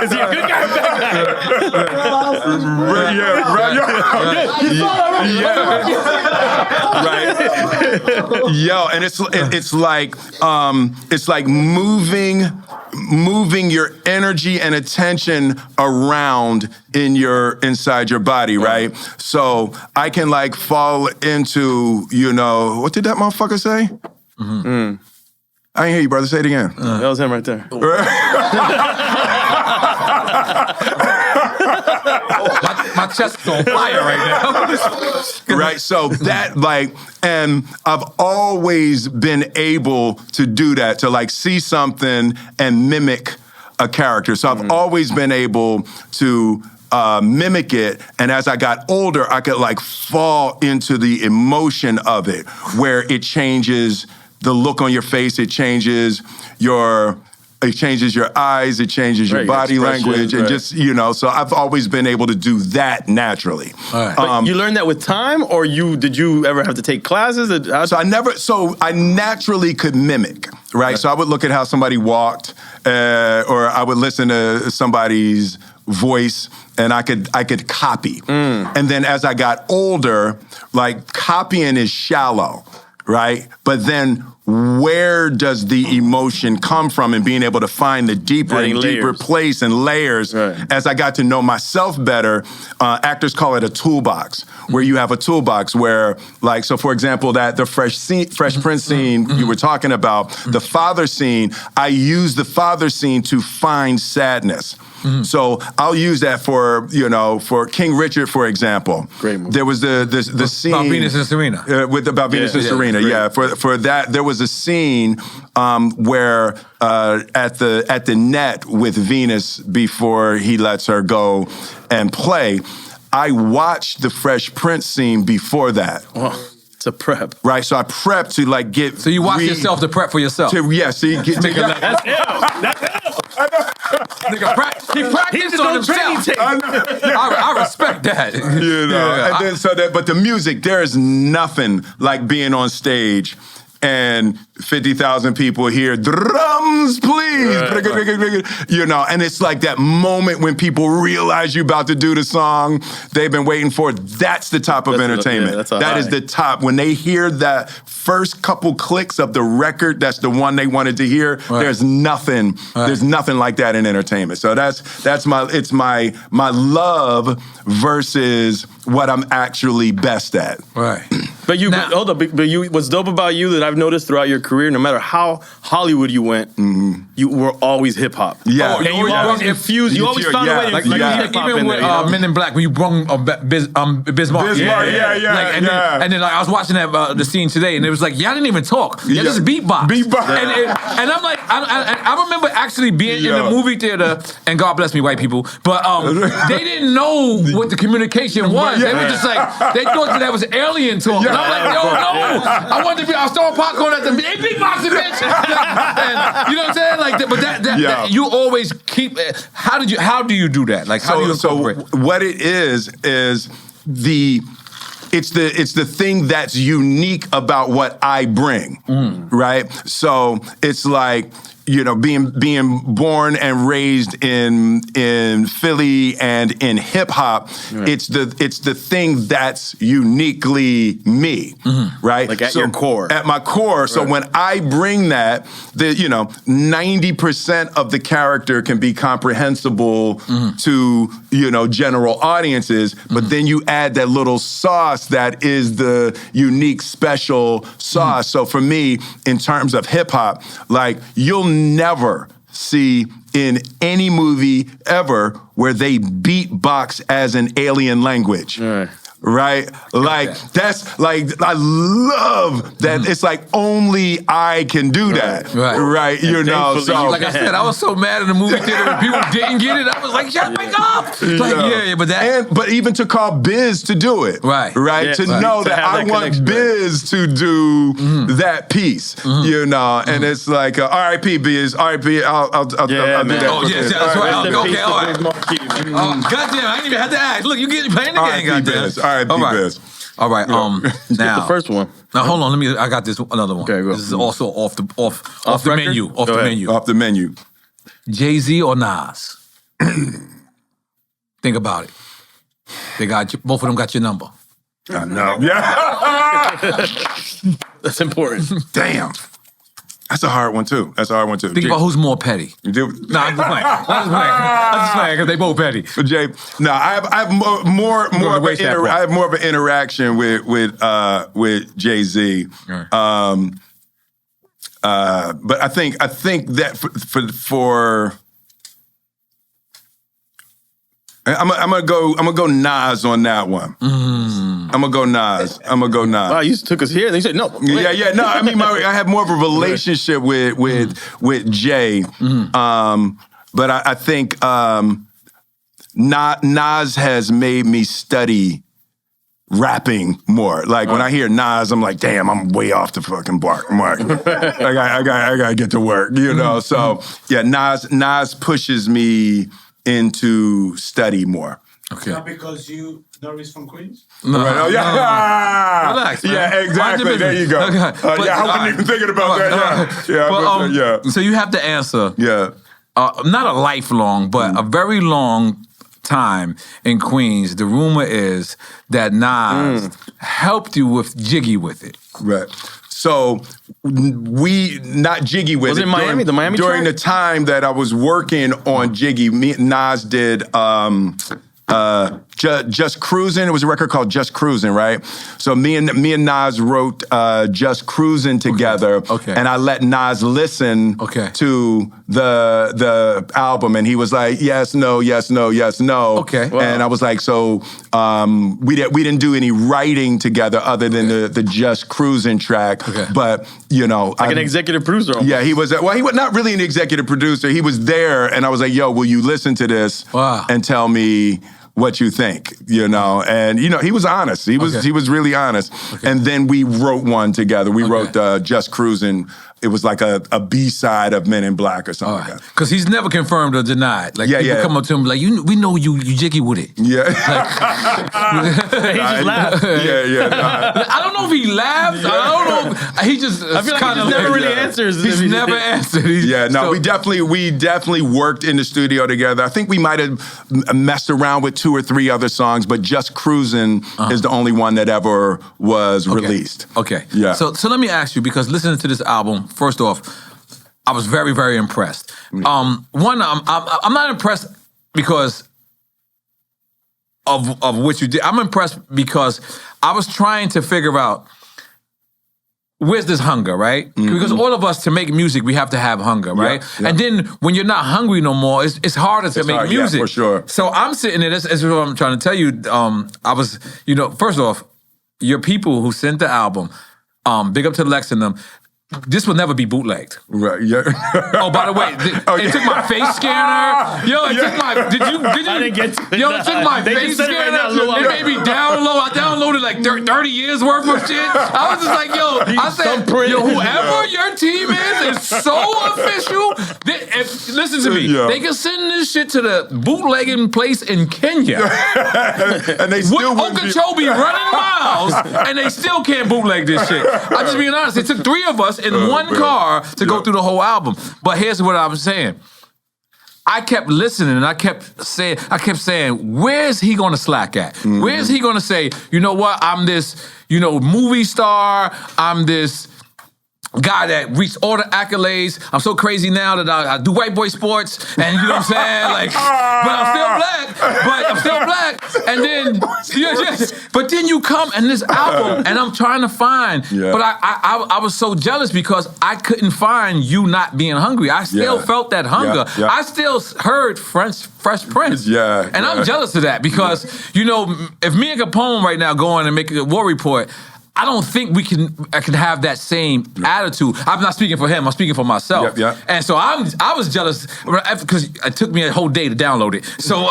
Is he a good guy or a bad guy? Right. Yo, and it's like moving your energy and attention around inside your body, right? So I can like fall into, you know, what did that motherfucker say? I ain't hear you, brother. Say it again. That was him right there. My chest is on fire right now. Right, so that and I've always been able to do that, to like see something and mimic a character. So I've always been able to mimic it, and as I got older, I could like fall into the emotion of it, where it changes the look on your face, it changes your eyes, it changes your body language, and just, you know, so I've always been able to do that naturally. But you learned that with time, or did you ever have to take classes? So I naturally could mimic, right? So I would look at how somebody walked, or I would listen to somebody's voice, and I could copy. And then as I got older, like copying is shallow, right? But then where does the emotion come from, and being able to find the deeper and deeper place and layers. As I got to know myself better, actors call it a toolbox, where you have a toolbox where, like, so for example, the Fresh Prince scene you were talking about, the father scene, I use the father scene to find sadness. So I'll use that for King Richard, for example. Great movie. There was the scene about Venus and Serena. About Venus and Serena. Yeah, for that there was a scene where at the net with Venus before he lets her go and play. I watched the Fresh Prince scene before that. Oh. It's a prep. Right, so I prepped to like get... So you watch yourself to prep for yourself. So you get... He practiced on himself. I respect that. You know, and then but the music, there is nothing like being on stage and 50,000 people hear drums, please, you know, and it's like that moment when people realize you're about to do the song they've been waiting for. That's the top of entertainment. That is the top. When they hear that first couple clicks of the record, that's the one they wanted to hear. There's nothing like that in entertainment. So that's my love versus what I'm actually best at. Right. But hold up. But what's dope about you that I've noticed throughout your career, no matter how Hollywood you went, you were always hip hop. Yeah. And you always infused. You always found a way to infuse hip hop even in with there. Men in Black, when you brung Bismarck. Bismarck, yeah. And then like I was watching that the scene today, and it was like y'all didn't even talk. Y'all just beatbox. And I'm like, I remember actually being in the movie theater, and God bless me, white people, but they didn't know what the communication was. They were just like, they thought that was alien talk. And I'm like, yo, no. I wanted to be, I was throwing popcorn at them. They beatboxing, bitch. And, you know what I'm saying? Like, but that you always keep. How do you do that? Like, how do you incorporate? So what it is the. It's the thing that's unique about what I bring, right? So it's like, you know, being born and raised in Philly and in hip hop, it's the thing that's uniquely me, right? Like at your core. At my core. Right. So when I bring that, 90% of the character can be comprehensible to, general audiences, but then you add that little sauce that is the unique, special sauce. So for me, in terms of hip hop, like you'll never see in any movie ever where they beatbox as an alien language. Right? Like, that's like, I love that. It's like only I can do that. Right? You know, so. Like I said, I was so mad in the movie theater when people didn't get it. I was like, shut me up. Like, but that. But even to call Biz to do it. Right? Yeah, to know that I want Biz to do that piece, and it's like, R.I.P. Biz, R.I.P. I'll do that. Oh, yeah, that's right. Okay, all right. Goddamn, I didn't even have to ask. Look, you get playing the game, goddamn. All right. All right. Now the first one. Now hold on. I got this another one. Okay, go. This is also off the menu. Off the menu. Jay-Z or Nas? Think about it. They got both of them got your number. I know. Yeah. That's important. Damn. That's a hard one too. Think about who's more petty. I'm just playing. I'm just playing because they both petty. But Jay, I have more of an interaction with Jay-Z. But I think that for I'm gonna go Nas on that one. I'm gonna go Nas. Wow, you took us here. They said no. Yeah. No, I mean, I have more of a relationship with Jay, but I think Nas has made me study rapping more. Like when I hear Nas, I'm like, damn, I'm way off the fucking mark. I gotta get to work, So yeah, Nas pushes me into study more. Okay. Not because N.O.R.E. is from Queens? No. Right. Relax, man. Yeah, exactly. There you go. Okay. I wasn't even thinking about that. Yeah. So you have to answer. Yeah. Not a lifelong, but a very long time in Queens. The rumor is that Nas helped you with Jiggy with it. Right. So we not Jiggy with it. Was it Miami? The Miami during track? the time that I was working on Jiggy, me and Nas did Just Cruising. It was a record called Just Cruising, right? So me and Nas wrote Just Cruising together. Okay. And I let Nas listen to the album, and he was like, yes, no, yes, no, yes, no. Okay. Wow. And I was like, so we didn't do any writing together other than the Just Cruising track. Okay. But like an executive producer. Almost. Yeah, he was. Well, he was not really an executive producer. He was there, and I was like, yo, will you listen to this and tell me what you think, And he was honest. He was really honest. Okay. And then we wrote one together. We wrote Just Cruising, it was like a B-side of Men in Black or something like that. Because he's never confirmed or denied. Like, Yeah, people yeah. come up to him like, we know you jiggy with it. Yeah. He just laughed. yeah. Nah. I don't know if he laughs. I don't know. He just. I feel like he just never really answers. He's never answered. Yeah, no, we definitely worked in the studio together. I think we might have messed around with 2 or 3 other songs, but Just Cruising is the only one that ever was released. Okay. Yeah. So let me ask you, because listening to this album, first off, I was very, very impressed. One, I'm not impressed because of what you did. I'm impressed because I was trying to figure out, where's this hunger, right? Because all of us, to make music, we have to have hunger, right? Yeah. And then when you're not hungry no more, it's harder to make hard, music. yeah, for sure. So I'm sitting there, this is what I'm trying to tell you. I was, first off, your people who sent the album, big up to Lex and them, this will never be bootlegged. Right, yeah. Oh, by the way, it took my face scanner. Yo, it took my. Did you? I didn't get to Yo, it took my They face just said it right scanner. now, It made me download. I downloaded like 30 years worth of shit. I was just like, yo, I said, yo, whoever your team is so official. Listen to me. Yeah. They can send this shit to the bootlegging place in Kenya. And they still With wouldn't be- Okeechobee running miles, and they still can't bootleg this shit. I'm just being honest. It took 3 of us in one man. car to go through the whole album. But here's what I was saying. I kept listening and I kept saying, where's he gonna slack at? Where's he gonna say, you know what, I'm this, movie star, I'm this guy that reached all the accolades. I'm so crazy now that I do white boy sports, and you know what I'm saying? Like, but I'm still black. And then, but then you come and this album, and I'm trying to find. Yeah. But I was so jealous because I couldn't find you not being hungry. I still felt that hunger. Yeah. I still heard Fresh Prince. Yeah, And I'm jealous of that because if me and Capone right now go on and make a war report, I don't think I can have that same attitude. I'm not speaking for him. I'm speaking for myself. Yep. And so I was jealous because it took me a whole day to download it. So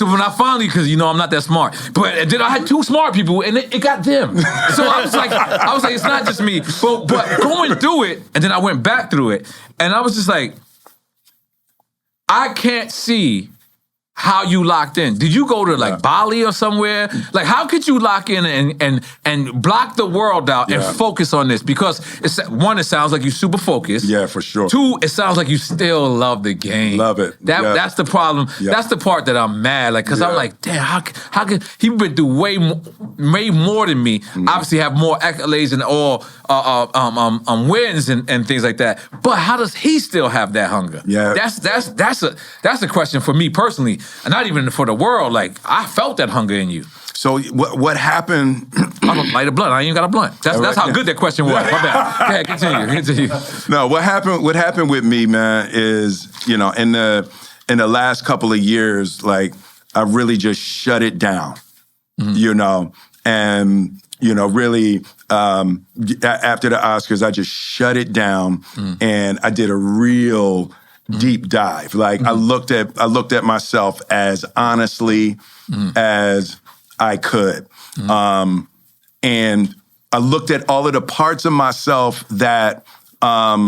when I finally, because I'm not that smart, but then I had 2 smart people and it got them. So I was like, it's not just me. But going through it, and then I went back through it, and I was just like, I can't see how you locked in. Did you go to Bali or somewhere? Like, how could you lock in and block the world out and focus on this? Because it sounds like you're super focused. Yeah, for sure. 2, it sounds like you still love the game. Love it. That's the problem. Yeah. That's the part that I'm mad. Like, because I'm like, damn, how could he been through way more than me? Obviously, have more accolades and all wins and things like that. But how does he still have that hunger? Yeah. That's a question for me personally. And not even for the world. Like, I felt that hunger in you. So what happened? I don't light a blunt. I ain't even got a blunt. That's how good that question was. My bad. Go ahead, continue. No, what happened with me, man, is, in the last couple of years, like, I really just shut it down. And really, after the Oscars, I just shut it down, and I did a real deep dive. Like, I looked at myself as honestly as I could. And I looked at all of the parts of myself that I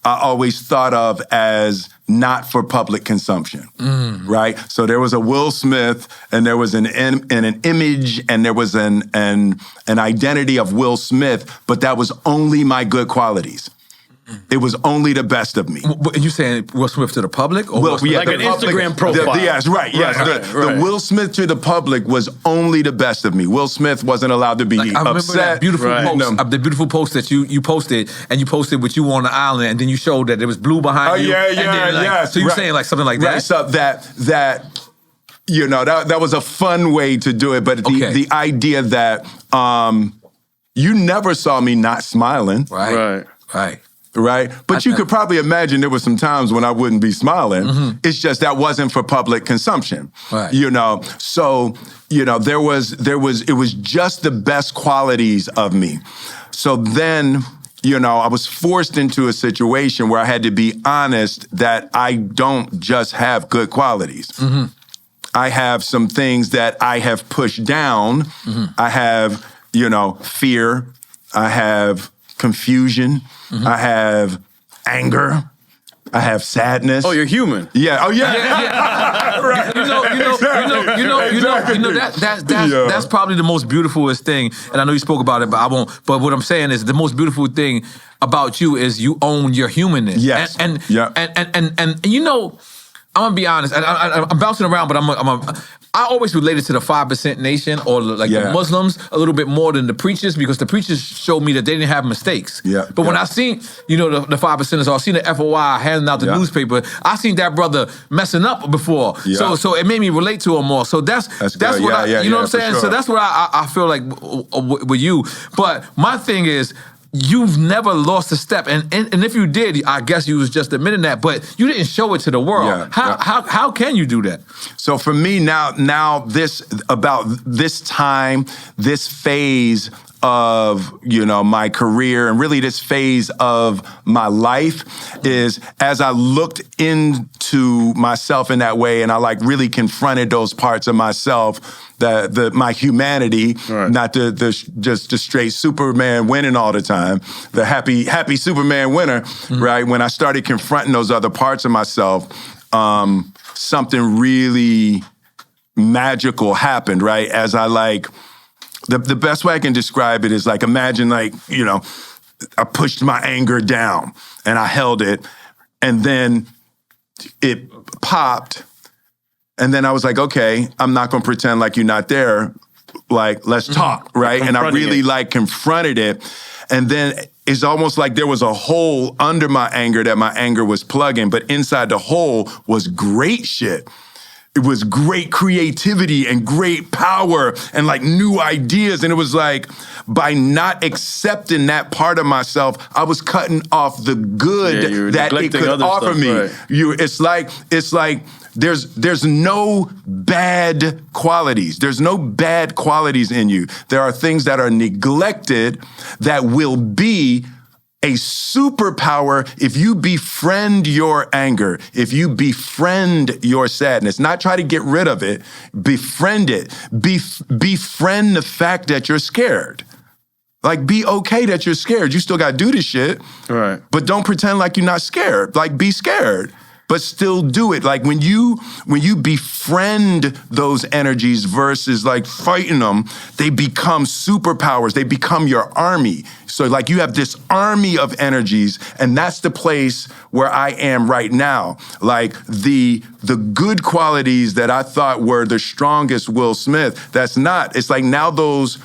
always thought of as not for public consumption, right? So there was a Will Smith, and there was an image, and there was an identity of Will Smith, but that was only my good qualities. It was only the best of me. Are you saying Will Smith to the public? Or Like an Instagram profile. Yes, right. Yes, Right. The Will Smith to the public was only the best of me. Will Smith wasn't allowed to be I remember upset. that beautiful Right. post, the beautiful post that you posted, and you posted with you on the island, and then you showed that there was blue behind you. And then, yes. So you're right. saying like something like that? Right, so that was a fun way to do it, but the idea that you never saw me not smiling. Right? But you could probably imagine there were some times when I wouldn't be smiling. It's just that wasn't for public consumption. Right. So, it was just the best qualities of me. So then, I was forced into a situation where I had to be honest that I don't just have good qualities. I have some things that I have pushed down. I have, fear. I have confusion. I have anger. I have sadness. Oh, you're human. Yeah. Oh, yeah. Right. That's probably the most beautifulest thing. And I know you spoke about it, but I won't. But what I'm saying is the most beautiful thing about you is you own your humanness. Yes. And you know, I'm gonna be honest. I'm bouncing around, but I always related to the 5% nation or like the Muslims a little bit more than the preachers because the preachers showed me that they didn't have mistakes. Yeah. But when I seen, the 5%ers, or I seen the FOI handing out the newspaper, I seen that brother messing up before. Yeah. So it made me relate to him more. So that's what you know what I'm saying? Sure. So that's what I feel like with you. But my thing is, you've never lost a step, and if you did, I guess you was just admitting that, but you didn't show it to the world. Yeah, how can you do that? So for me now this time, this phase of my career and really this phase of my life is as I looked into myself in that way, and I like really confronted those parts of myself. My humanity, right. Not just the straight Superman winning all the time, the happy Superman winner, right? When I started confronting those other parts of myself, something really magical happened, right? As I the best way I can describe it is imagine I pushed my anger down and I held it, and then it popped. And then I was like, okay, I'm not going to pretend like you're not there. Let's talk, right? And I really confronted it. And then it's almost like there was a hole under my anger that my anger was plugging. But inside the hole was great shit. It was great creativity and great power and new ideas. And it was by not accepting that part of myself, I was cutting off the good that it could offer me. Right. It's like there's no bad qualities. There's no bad qualities in you. There are things that are neglected that will be a superpower if you befriend your anger, if you befriend your sadness, not try to get rid of it, befriend it. Befriend the fact that you're scared. Be okay that you're scared. You still got to do this shit. Right. But don't pretend like you're not scared. Be scared. But still do it. When you befriend those energies versus fighting them, they become superpowers. They become your army. So you have this army of energies, and that's the place where I am right now. The good qualities that I thought were the strongest Will Smith, that's not. It's now those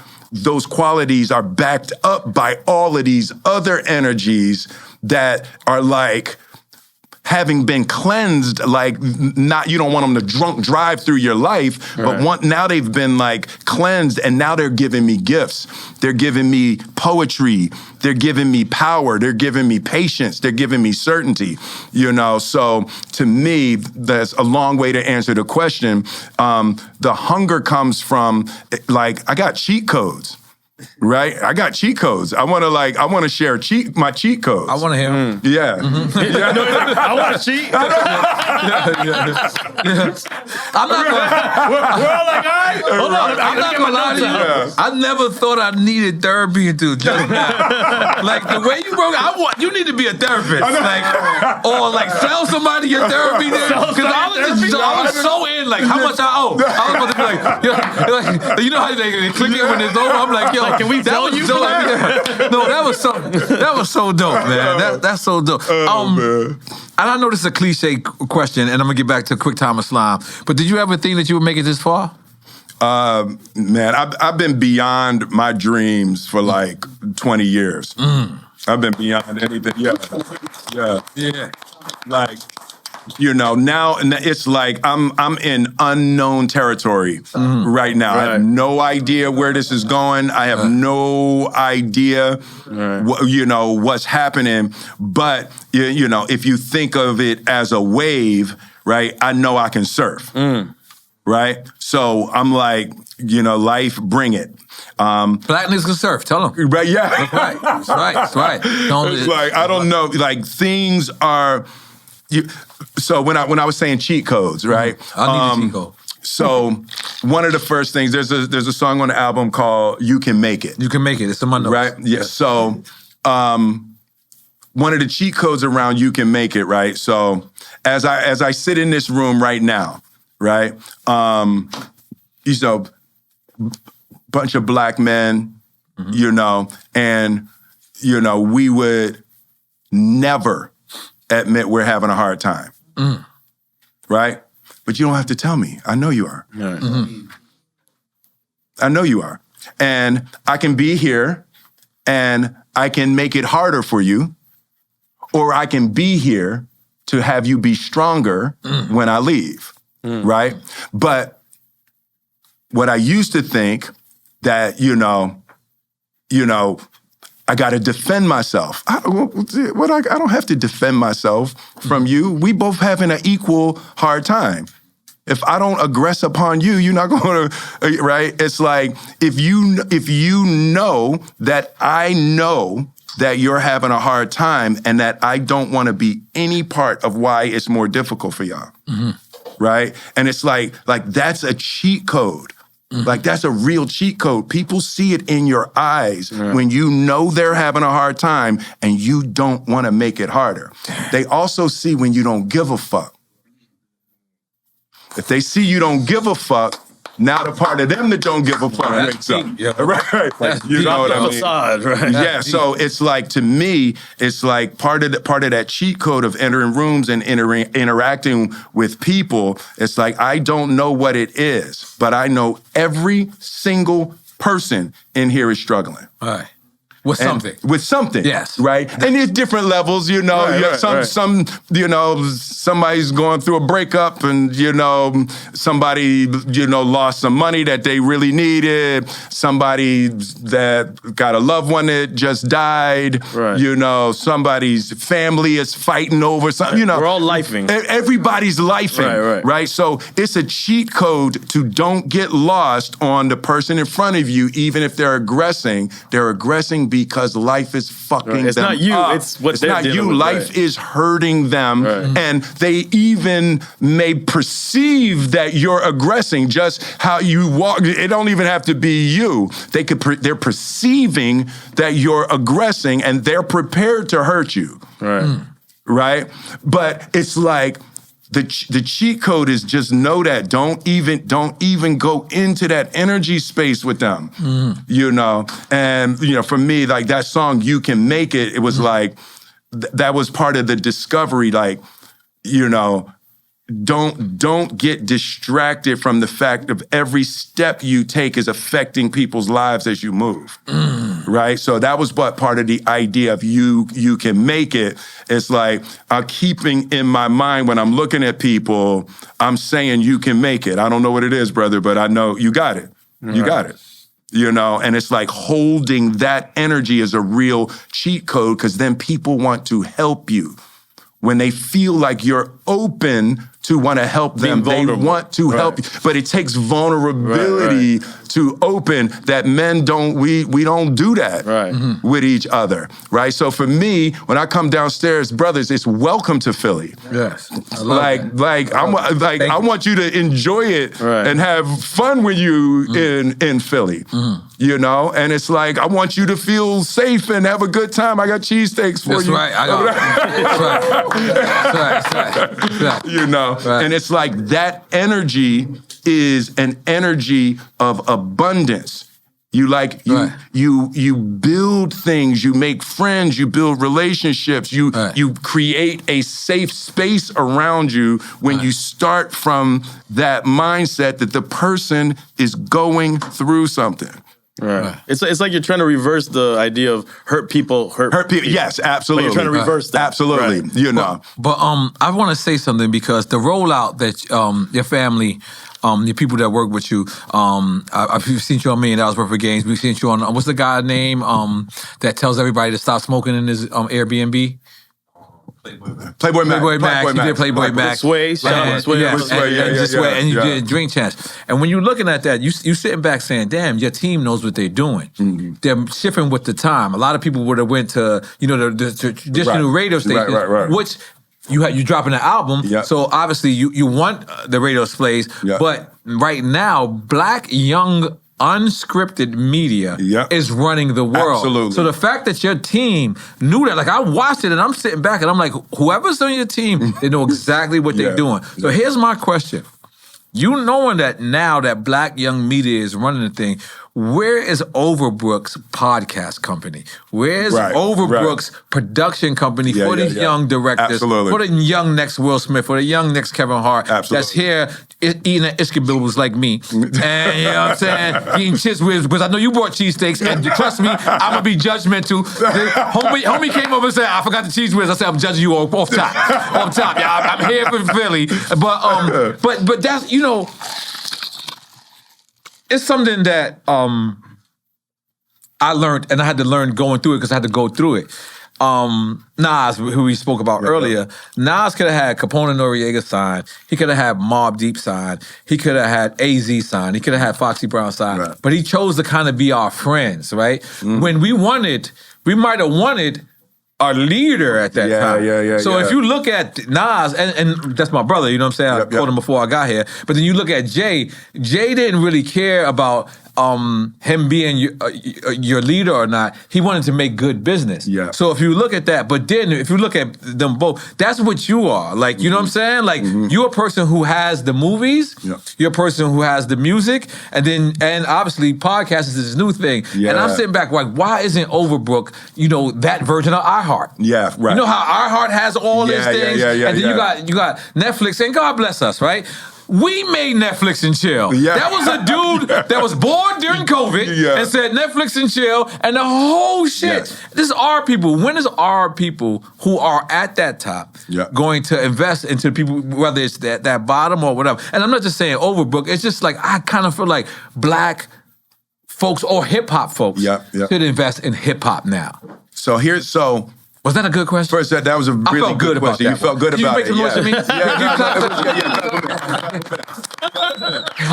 qualities are backed up by all of these other energies that are having been cleansed, not you don't want them to drunk drive through your life, right. But now they've been cleansed, and now they're giving me gifts. They're giving me poetry. They're giving me power. They're giving me patience. They're giving me certainty. So to me, that's a long way to answer the question. The hunger comes from I got cheat codes. Right, I got cheat codes. I want to share my cheat codes. I want to hear them. Yeah, I want to cheat. I'm not going. We're all all right. Hold on. I'm not going to lie to you. I never thought I needed therapy until just now. The way you broke it, you need to be a therapist. Or tell somebody your therapy there. Because I was so in. How much I owe. I was about to be you know how they click it when it's over. I'm yo. Can we tell you? No, that was so dope, man. That's so dope. Man. And I know this is a cliche question, and I'm gonna get back to Quick Time Islam. But did you ever think that you would make it this far? Man, I've been beyond my dreams for 20 years. I've been beyond anything. Yeah. Now it's I'm in unknown territory right now. Right. I have no idea where this is going. I have no idea, what's happening. But if you think of it as a wave, right? I know I can surf, right? So I'm life, bring it. Black niggas can surf. Tell them. Right? Yeah. That's right. It's I don't know. Things are. So when I was saying cheat codes, right? I need a cheat code. So one of the first things, there's a song on the album called "You Can Make It." You Can Make It. It's in my notes. Right? Yeah. So one of the cheat codes around you can make it, right? So as I sit in this room right now, right? You know, bunch of black men, you know, and, you know, we would never admit we're having a hard time, right? But you don't have to tell me. I know you are. I know you are. And I can be here and I can make it harder for you, or I can be here to have you be stronger when I leave, right? But what I used to think that, you know, I got to defend myself. I don't have to defend myself from you. We both having an equal hard time. If I don't aggress upon you, you're not going to, right? It's like, if you know that I know that you're having a hard time and that I don't want to be any part of why it's more difficult for y'all, right? And it's like that's a cheat code. Like, that's a real cheat code. People see it in your eyes when you know they're having a hard time and you don't want to make it harder. They also see when you don't give a fuck. If they see you don't give a fuck, now the part of them that don't give a fuck wakes up. Right. You know what I mean? Facade, right? Yeah, so it's like, to me, it's like part of that cheat code of entering rooms and interacting with people. It's like, I don't know what it is, but I know every single person in here is struggling. All right. With something. With something. Yes. Right? And there's different levels, you know. Some, you know, somebody's going through a breakup and, you know, somebody, you know, lost some money that they really needed. Somebody that got a loved one that just died. Right. You know, somebody's family is fighting over something, you know. We're all lifing. Everybody's lifing. Right? So it's a cheat code to don't get lost on the person in front of you, even if they're aggressing. They're aggressing because life is fucking it's them not you, up. it's what it's they're not dealing you. with, Life is hurting them, and they even may perceive that you're aggressing. Just how you walk, it don't even have to be you. They're perceiving that you're aggressing, and they're prepared to hurt you. Right? But it's like, the cheat code is just know that. Don't even go into that energy space with them, you know? And, you know, for me, like, that song, You Can Make It, it was like, that was part of the discovery, like, you know, don't get distracted from the fact of every step you take is affecting people's lives as you move, right? So that was but part of the idea of you can make it. It's like, I'm keeping in my mind when I'm looking at people, I'm saying you can make it. I don't know what it is, brother, but I know you got it. You got it. You know, and it's like holding that energy is a real cheat code, because then people want to help you. When they feel like you're open to want to help them, they want to help you. But it takes vulnerability to open that men don't, we don't do that with each other, right? So for me, when I come downstairs, brothers, it's welcome to Philly. Yes. I want you to enjoy it and have fun with you in Philly. You know, and it's like, I want you to feel safe and have a good time. I got cheesesteaks for you. That's right. You know, and it's like, that energy is an energy of abundance. You you build things, you make friends, you build relationships, you create a safe space around you when you start from that mindset that the person is going through something. Right. It's like you're trying to reverse the idea of hurt people. Yes, absolutely. But you're trying to reverse that. Absolutely. You know. But I want to say something, because the rollout that your family, the people that work with you, I've seen you on $1 million worth of games. We've seen you on, what's the guy's name that tells everybody to stop smoking in his Airbnb? Playboy Mac. You did Playboy Mac. Sway. And you did Drink Champs. And when you're looking at that, you sitting back saying, damn, your team knows what they're doing. They're shifting with the time. A lot of people would have went to, you know, the traditional radio stations, which you dropping an album. So obviously you want the radio plays. But right now, black young unscripted media is running the world. Absolutely. So the fact that your team knew that, like I watched it and I'm sitting back and I'm like, whoever's on your team, they know exactly what they're doing. So here's my question. You knowing that now that Black young media is running the thing, where is Overbrook's podcast company? Where's Overbrook's production company for the young directors, for the young next Will Smith, for the young next Kevin Hart that's here eating at Iskabils like me, and you know what I'm saying, eating chips with, because I know you brought cheesesteaks, and trust me, I'm gonna be judgmental. Homie came over and said, I forgot the cheese whiz. I said, I'm judging you off top. Off top, yeah, I'm here for Philly. But that's, you know, it's something that I learned, and I had to learn going through it because I had to go through it. Nas, who we spoke about earlier, Nas could have had Capone Noriega sign. He could have had Mobb Deep sign. He could have had AZ sign. He could have had Foxy Brown sign. But he chose to kind of be our friends, right? When we might have wanted our leader at that time. So if you look at Nas, and that's my brother, you know what I'm saying? I called him before I got here. But then you look at Jay didn't really care about him being your leader or not. He wanted to make good business. So if you look at that, but then if you look at them both, that's what you are. Like, you know what I'm saying? Like, you're a person who has the movies, you're a person who has the music, and obviously podcast is this new thing. And I'm sitting back like, why isn't Overbrook, you know, that version of iHeart? You know how iHeart has all these things? And then you got Netflix, and God bless us, right? We made Netflix and chill. That was a dude that was born during COVID and said Netflix and chill, and the whole shit. This is our people. When is our people who are at that top going to invest into people, whether it's that bottom or whatever? And I'm not just saying Overbrook. It's just like I kind of feel like Black folks or hip hop folks should invest in hip hop now. Was that a good question? First, that was a really good question. You felt good about it. You make the noise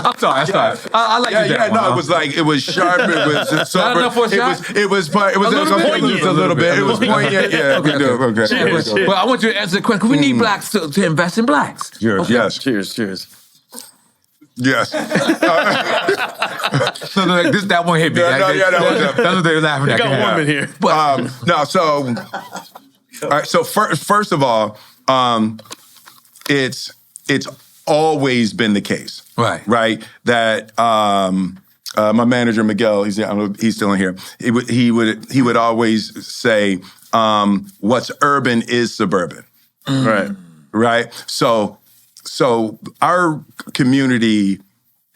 I'm sorry. I like that. No, it was sharp. It was so. Not enough for a shot? It was poignant a little bit. It was poignant. Okay. Cheers. Well, I want you to answer the question. We need Blacks to invest in Blacks. Yes. Cheers. Yes. So that one hit me. That's what they were laughing at. You got warm in here. All right. So first of all, it's always been the case, right? That my manager Miguel, he's still in here. He would always say, "What's urban is suburban." Right. So our community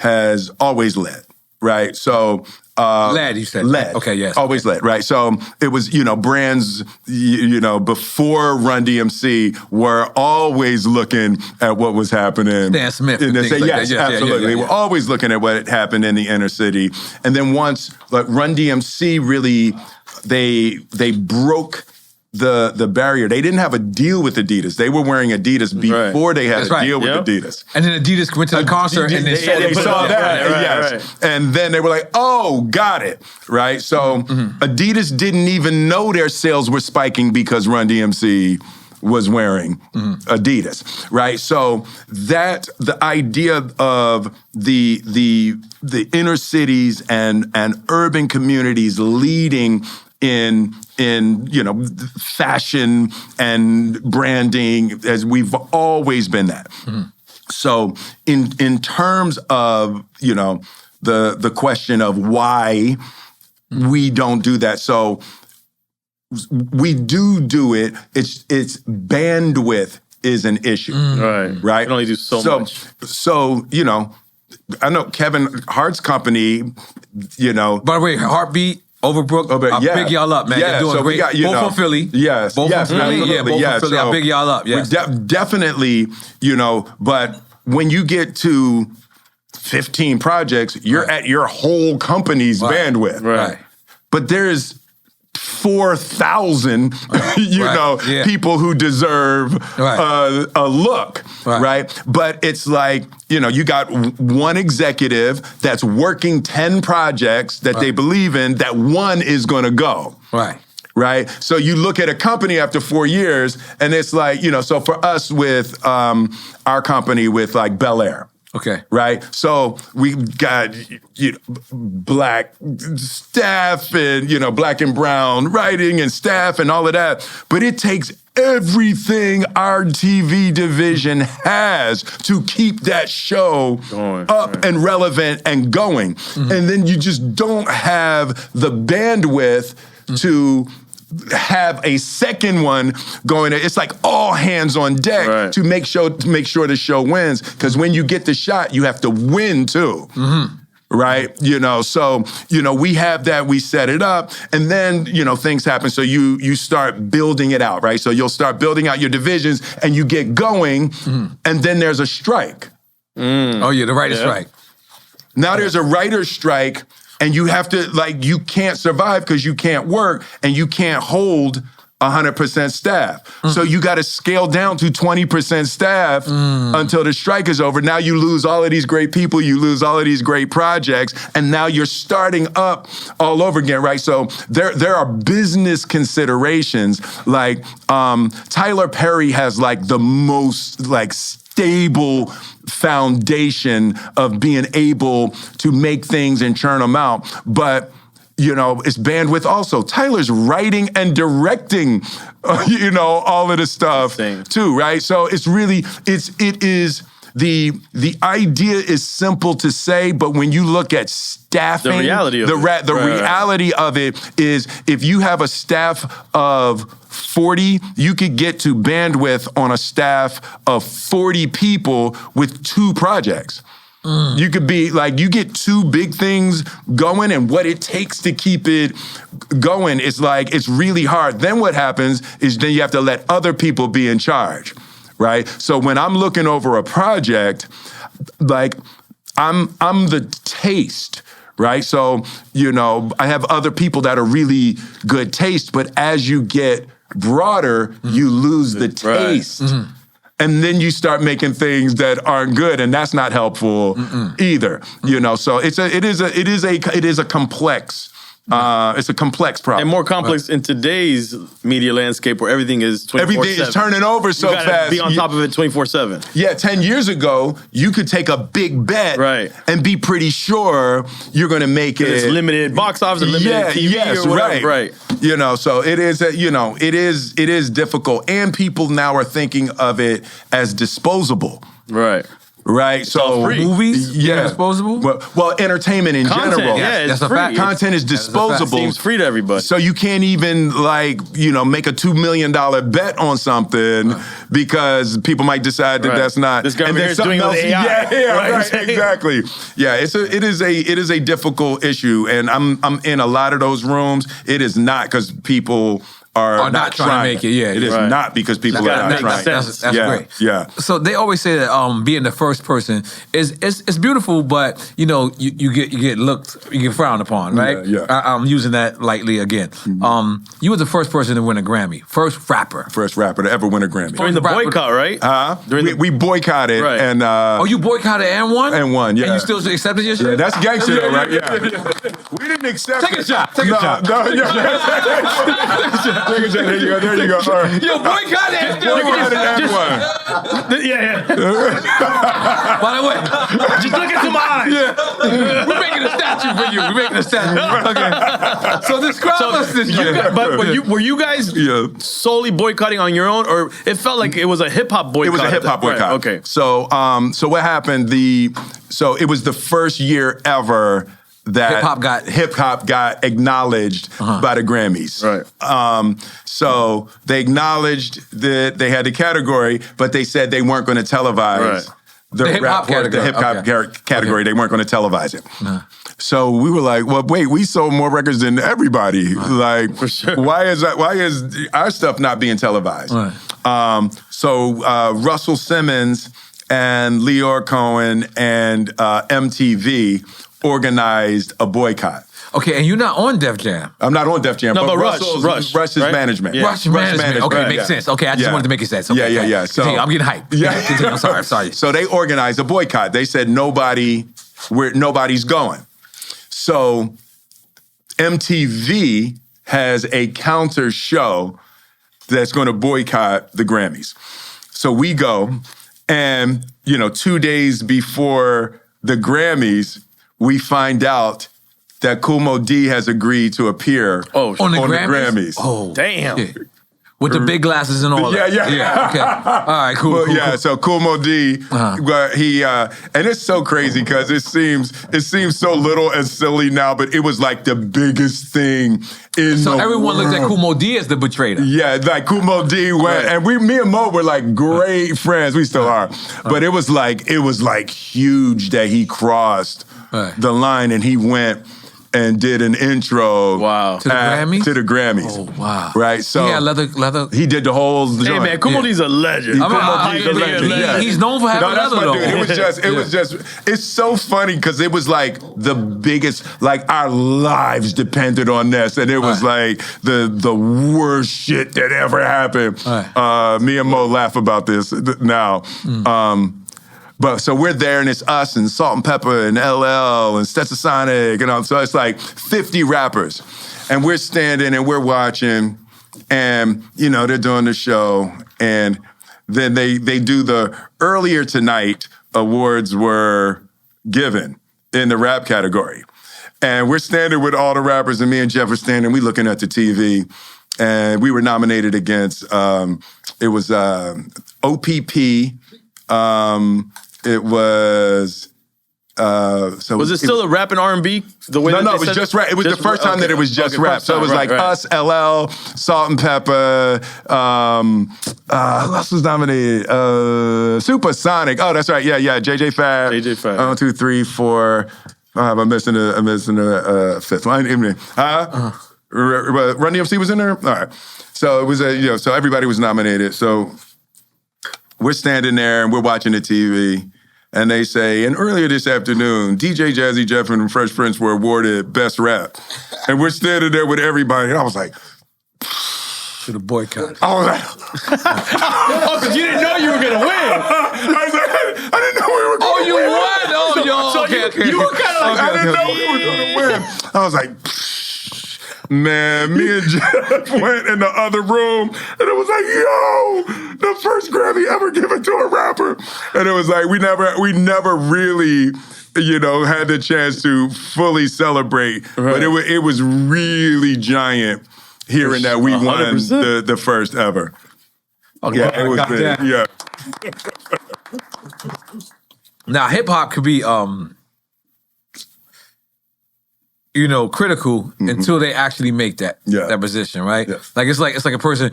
has always led, right? So led, you said. Led. Okay, yes. Always led, right? So it was, brands, before Run DMC were always looking at what was happening. Stan Smith. And they say, like yes, absolutely. They were always looking at what happened in the inner city. And then once Run DMC really, they broke the barrier. They didn't have a deal with Adidas. They were wearing Adidas before they had a deal with Adidas. And then Adidas went to the concert and they saw that. Right. And then they were like, oh, got it. Right? So Adidas didn't even know their sales were spiking because Run DMC was wearing Adidas. Right? So that the idea of the inner cities and urban communities leading in fashion and branding, as we've always been that. So in terms of, the question of why we don't do that. So we do it. It's bandwidth is an issue. Right. You can only do so much. So, I know Kevin Hart's company, By the way, Heartbeat, Overbrook, I big y'all up, man. You're doing great. Both from Philly. Yes. Both from Philly. Yeah, both from Philly. I big y'all up. Yes. Definitely, but when you get to 15 projects, you're at your whole company's bandwidth. Right. But there's 4,000, people who deserve a look, right? But it's like, you got one executive that's working 10 projects that they believe in, that one is going to go. Right? So you look at a company after 4 years, and it's like, so for us with our company with like Bel Air, Okay. Right? So we got black staff and, black and brown writing and staff and all of that. But it takes everything our TV division has to keep that show up and relevant and going. And then you just don't have the bandwidth to have a second one going. It's like all hands on deck to make sure the show wins. Because when you get the shot, you have to win too. Right? So, we have that, we set it up, and then, things happen. So you start building it out, right? So you'll start building out your divisions and you get going, and then there's a strike. Oh, yeah, the writer's strike. Now there's a writer's strike, and you have to, you can't survive because you can't work and you can't hold 100% staff. So you got to scale down to 20% staff until the strike is over. Now you lose all of these great people, you lose all of these great projects, and now you're starting up all over again, right? So there are business considerations. Tyler Perry has the most stable foundation of being able to make things and churn them out. But it's bandwidth also. Tyler's writing and directing, all of the stuff too, right? So it's really, the idea is simple to say, but when you look at staffing, the reality of it is if you have a staff of 40, you could get to bandwidth on a staff of 40 people with 2 projects. You could be you get 2 big things going, and what it takes to keep it going is it's really hard. Then what happens is then you have to let other people be in charge, right? So when I'm looking over a project, I'm the taste, right? So, I have other people that are really good taste, but as you get broader, you lose the taste. And then you start making things that aren't good, and that's not helpful either. So it is a complex. It's a complex problem. And more complex in today's media landscape where everything is 24/7. Everything is turning over so fast. Be on top of it 24/7. Yeah, 10 years ago, you could take a big bet and be pretty sure you're going to make it. It's limited box office, limited TV or whatever. Right. So it is, it is difficult. And people now are thinking of it as disposable. Right, so movies, disposable. Well, entertainment in general, that's a fact. Content is disposable. Seems free to everybody. So you can't even make a $2 million bet on something because people might decide that that's not. This guy is doing it with AI. Right, exactly. Yeah, it is a difficult issue, and I'm in a lot of those rooms. It is not because people are not trying to make it. Yeah, it is not because people are not trying. That's great. Yeah. So they always say that being the first person is beautiful, but you get looked, you get frowned upon, right? Yeah. I'm using that lightly again. You were the first person to win a Grammy, first rapper to ever win a Grammy during the boycott, right? We boycotted and you boycotted and won? And won, yeah. And you still accepted your shit? Yeah, that's gangster though, right? Yeah. We didn't accept Take a shot. Take a shot. There you go. All right. Yo, boycott it. By the way, just look into my eyes. Yeah. We're making a statue for you. We're making a statue. Okay. So describe us this year. But were you guys solely boycotting on your own, or it felt like it was a hip hop boycott? It was a hip hop boycott. Right, okay. So what happened? So it was the first year ever that hip hop got acknowledged by the Grammys. Right. So they acknowledged that they had the category, but they said they weren't going to televise the hip hop category. They weren't going to televise it. So we were like, well, wait, we sold more records than everybody. For sure. Why is our stuff not being televised? So Russell Simmons and Leor Cohen and MTV organized a boycott. Okay, and you're not on Def Jam. I'm not on Def Jam, but Rush's right? management. Yeah. Rush management. Okay, makes sense. Okay, I just wanted to make it sense. Okay, yeah. So I'm getting hyped. Yeah, I'm sorry. So they organized a boycott. They said nobody's going. So MTV has a counter show that's going to boycott the Grammys. So we go, And, 2 days before the Grammys, we find out that Kumo D has agreed to appear on the Grammys? Oh, damn. Yeah. With the big glasses and all that. Yeah. Okay. All right, cool. Well, so Kumo D, he and it's so crazy because it seems so little and silly now, but it was like the biggest thing in So the everyone world. looked at Kumo D as the betrayer. Yeah, like Kumo D went, and me and Mo were like great friends. We still are, but it was like huge that he crossed the line and he went and did an intro. Wow. To the Grammys? To the Grammys. Oh, wow. Right? So yeah, leather. he did the whole Hey joint. man, Kumo D's a legend. He's a legend. Yeah. He's known for having that's leather, my though. dude. It was just, it's so funny because it was like the biggest, like our lives depended on this. And it was like the worst shit that ever happened. Me and Mo laugh about this now. But so we're there and it's us and Salt and Pepper and LL and Stetsasonic and all. So it's like 50 rappers. And we're standing and we're watching and, they're doing the show. And then they do the earlier tonight awards were given in the rap category. And we're standing with all the rappers and me and Jeff are standing, we looking at the TV. And we were nominated against, it was OPP, it was was it still a rap and R&B? The way no, that it they was said just rap. It was the first time that it was just rap. So it was like us, LL, Salt and Pepper. Who else was nominated? Supersonic. Oh, that's right. Yeah. JJ Fab. 1, 2, 3, 4. I'm missing a fifth one. Run DMC was in there. All right. So it was so everybody was nominated. So we're standing there and we're watching the TV, and they say, and earlier this afternoon, DJ Jazzy Jeff and Fresh Prince were awarded Best Rap. And we're standing there with everybody, and I was like, Should have boycotted. I was like, oh, because you didn't know you were going to win. I didn't know we were going to win. Oh, you won? Oh, So okay. you were kind of like, I didn't know we were going to win. I was like, man, me and Jeff went in the other room, and it was like, yo, the first Grammy ever given to a rapper. And it was like, we never really, had the chance to fully celebrate. Right. But it was really giant hearing that we 100%. Won the first ever. Okay. Yeah, it was big. Yeah. Now, hip hop could be critical until they actually make that position, right? Yeah. Like it's like a person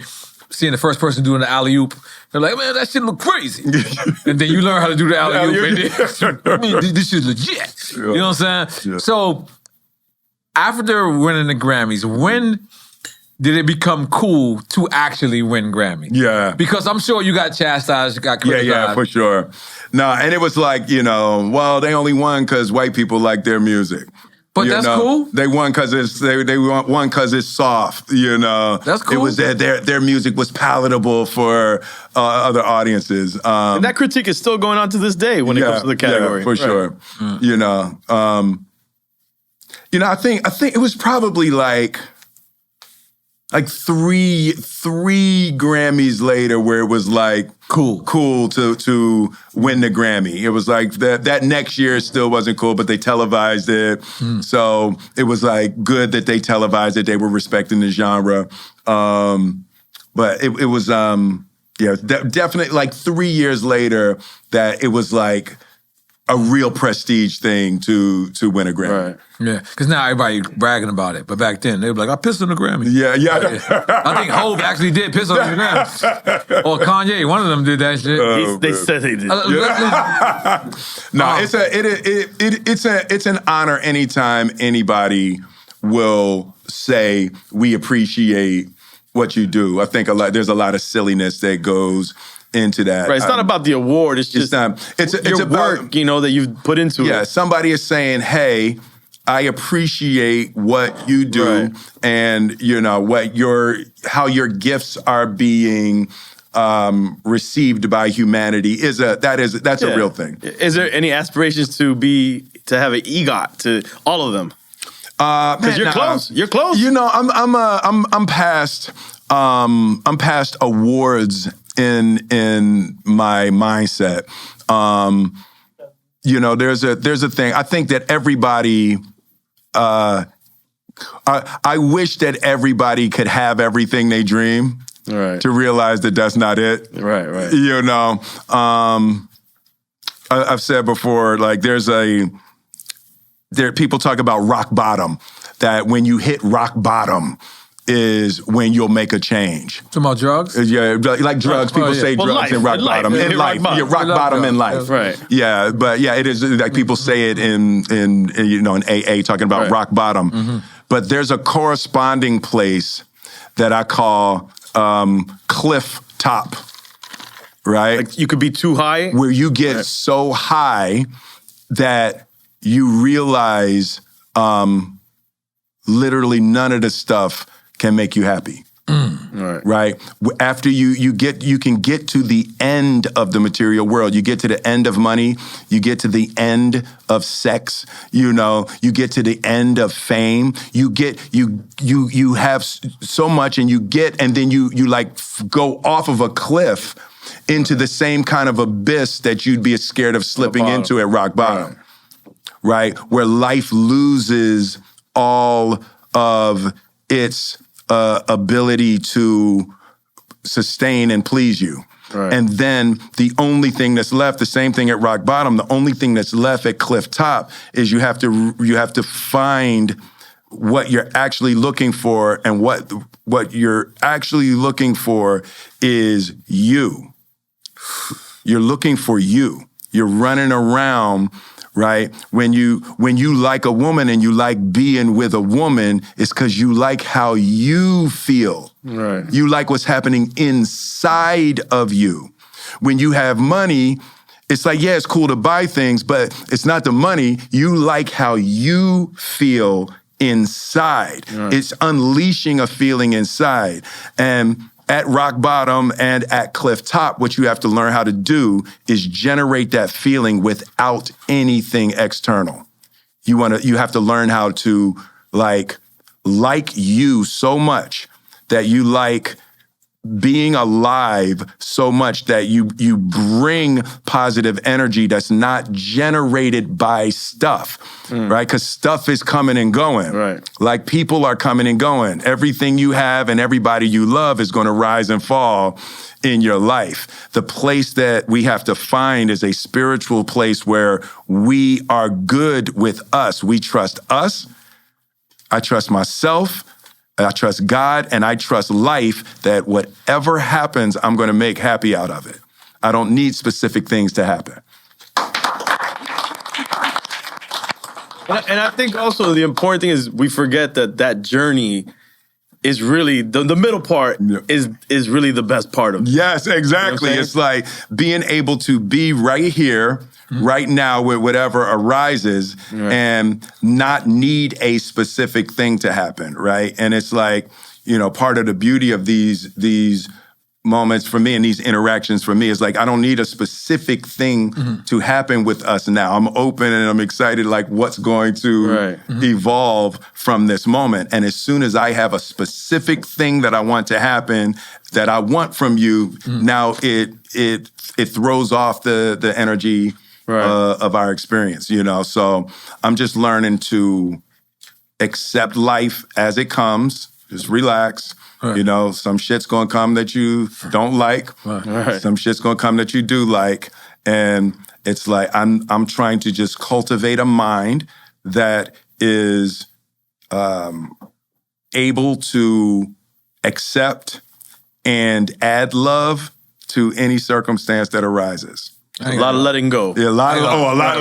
seeing the first person doing the alley-oop. They're like, man, that shit look crazy. And then you learn how to do the alley-oop. And then, this shit's legit. You know what I'm saying? Yeah. So after winning the Grammys, when did it become cool to actually win Grammys? Yeah. Because I'm sure you got chastised, you got criticized. Yeah, for sure. No, and it was like, they only won because white people like their music. But that's cool. They won because they won because it's soft. That's cool. It was their music was palatable for other audiences. And that critique is still going on to this day when it comes to the category. Yeah, for sure. I think it was probably like three Grammys later where it was like cool to win the Grammy. It was like that next year it still wasn't cool, but they televised it. So it was like good that they televised it. They were respecting the genre. But it was definitely like 3 years later that it was like a real prestige thing to win a Grammy. Right. Yeah, because now everybody bragging about it. But back then, they were like, I pissed on the Grammy. Yeah. I think Hov actually did piss on the Grammy. Or Kanye, one of them did that shit. They said they did. No, it's an honor anytime anybody will say, we appreciate what you do. I think there's a lot of silliness that goes into that. Right, it's not about the award. It's just it's your about work, that you've put into it. Yeah, somebody is saying, hey, I appreciate what you do, and how your gifts are being received by humanity that's a real thing. Is there any aspirations to have an EGOT to all of them? Because you're close. You're close. I'm past awards in my mindset. You know, there's a thing. I think that everybody. I wish that everybody could have everything they dream. Right. To realize that that's not it. Right. You know, I've said before, like people talk about rock bottom, that when you hit rock bottom is when you'll make a change. Talking about drugs? Yeah, like drugs. People say drugs life, and rock bottom. In life. Yeah, rock bottom in life. Right. Yeah, but yeah, it is like people say it in you know, in AA, talking about rock bottom. Mm-hmm. But there's a corresponding place that I call cliff top, right? Like you could be too high. Where you get so high that you realize literally none of the stuff can make you happy. Right? After you can get to the end of the material world. You get to the end of money. You get to the end of sex. You know, you get to the end of fame. You have so much, and then you like go off of a cliff into the same kind of abyss that you'd be scared of slipping into at rock bottom. Right? Where life loses all of its ability to sustain and please you. Right. And then the only thing that's left, the same thing at rock bottom, the only thing that's left at cliff top is you have to find what you're actually looking for, and what you're actually looking for is you. You're looking for you. You're running around. Right? When you like a woman and you like being with a woman, it's because you like how you feel. Right. You like what's happening inside of you. When you have money, it's like, yeah, it's cool to buy things, but it's not the money. You like how you feel inside. Right. It's unleashing a feeling inside. And at rock bottom and at cliff top, what you have to learn how to do is generate that feeling without anything external. You have to learn how to like you so much that you like being alive so much that you bring positive energy that's not generated by stuff, right? Because stuff is coming and going. Right. Like people are coming and going. Everything you have and everybody you love is going to rise and fall in your life. The place that we have to find is a spiritual place where we are good with us. We trust us. I trust myself. I trust God, and I trust life, that whatever happens, I'm going to make happy out of it. I don't need specific things to happen. And I think also the important thing is we forget that journey is really, the middle part is really the best part of it. Yes, exactly. You know it's like being able to be right here, right now with whatever arises, and not need a specific thing to happen, right? And it's like, you know, part of the beauty of these moments for me and these interactions for me is like, I don't need a specific thing to happen with us now. I'm open and I'm excited, like what's going to evolve from this moment. And as soon as I have a specific thing that I want to happen, that I want from you, now it throws off the energy of our experience, you know? So I'm just learning to accept life as it comes, just relax. Right. You know, some shit's gonna come that you don't like. Right. Some shit's gonna come that you do like. And it's like, I'm trying to just cultivate a mind that is able to accept and add love to any circumstance that arises. A lot of letting go. Yeah, a lot of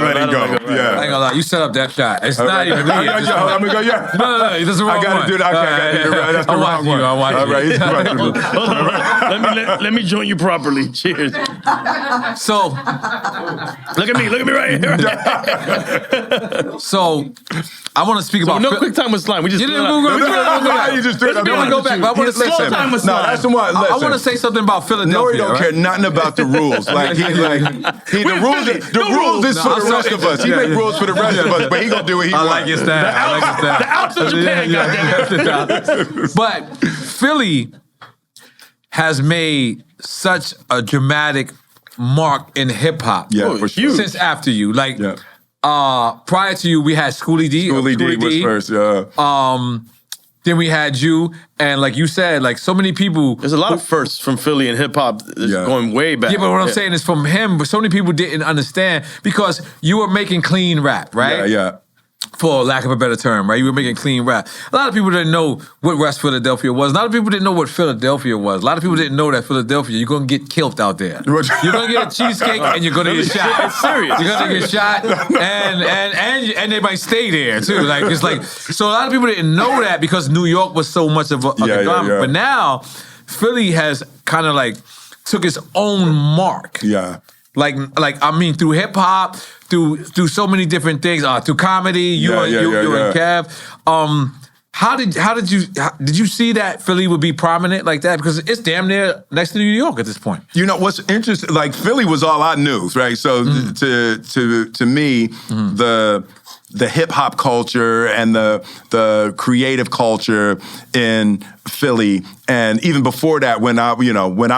letting go. Yeah. I ain't gonna lie, you set up that shot. It's not even me. Let me go, No, this is the wrong one. I gotta do that. Okay, I gotta do that. That's the wrong one. I watch you. Hold on. Let me join you properly. Cheers. So, look at me right here. So, I want to speak about no quick time with slime. We just You just threw it up. go back. But I want to listen. That's the one. I want to say something about Philadelphia. N.O.R.E. don't care nothing about the rules. Like the rules is for the rest of us. He make rules for the rest of us, but he gonna do what he wants. I like his style. The outs of Japan, goddamn. But Philly has made such a dramatic mark in hip hop. Yeah, for sure. Since after you, like, Yeah. prior to you, we had Schoolie D. Schoolie D was first, yeah. Then we had you, and like you said, like so many people. There's a lot of firsts from Philly and hip hop going way back. Yeah, but what I'm saying is from him, but so many people didn't understand because you were making clean rap, right? Yeah. For lack of a better term, right? You were making clean rap. A lot of people didn't know what West Philadelphia was. A lot of people didn't know what Philadelphia was. A lot of people didn't know that Philadelphia, you're going to get killed out there. You're going to get a cheesecake and you're going to get shot. It's serious. You're going to get shot and they might stay there too. Like it's like so a lot of people didn't know that because New York was so much of a conglomerate. yeah. But now Philly has kind of like took its own mark. Yeah. Like I mean, through hip hop, through so many different things, through comedy. You and Kev. How did you see that Philly would be prominent like that? Because it's damn near next to New York at this point. You know what's interesting? Like Philly was all I knew, right? So to me, the hip hop culture and the creative culture in Philly, and even before that, when I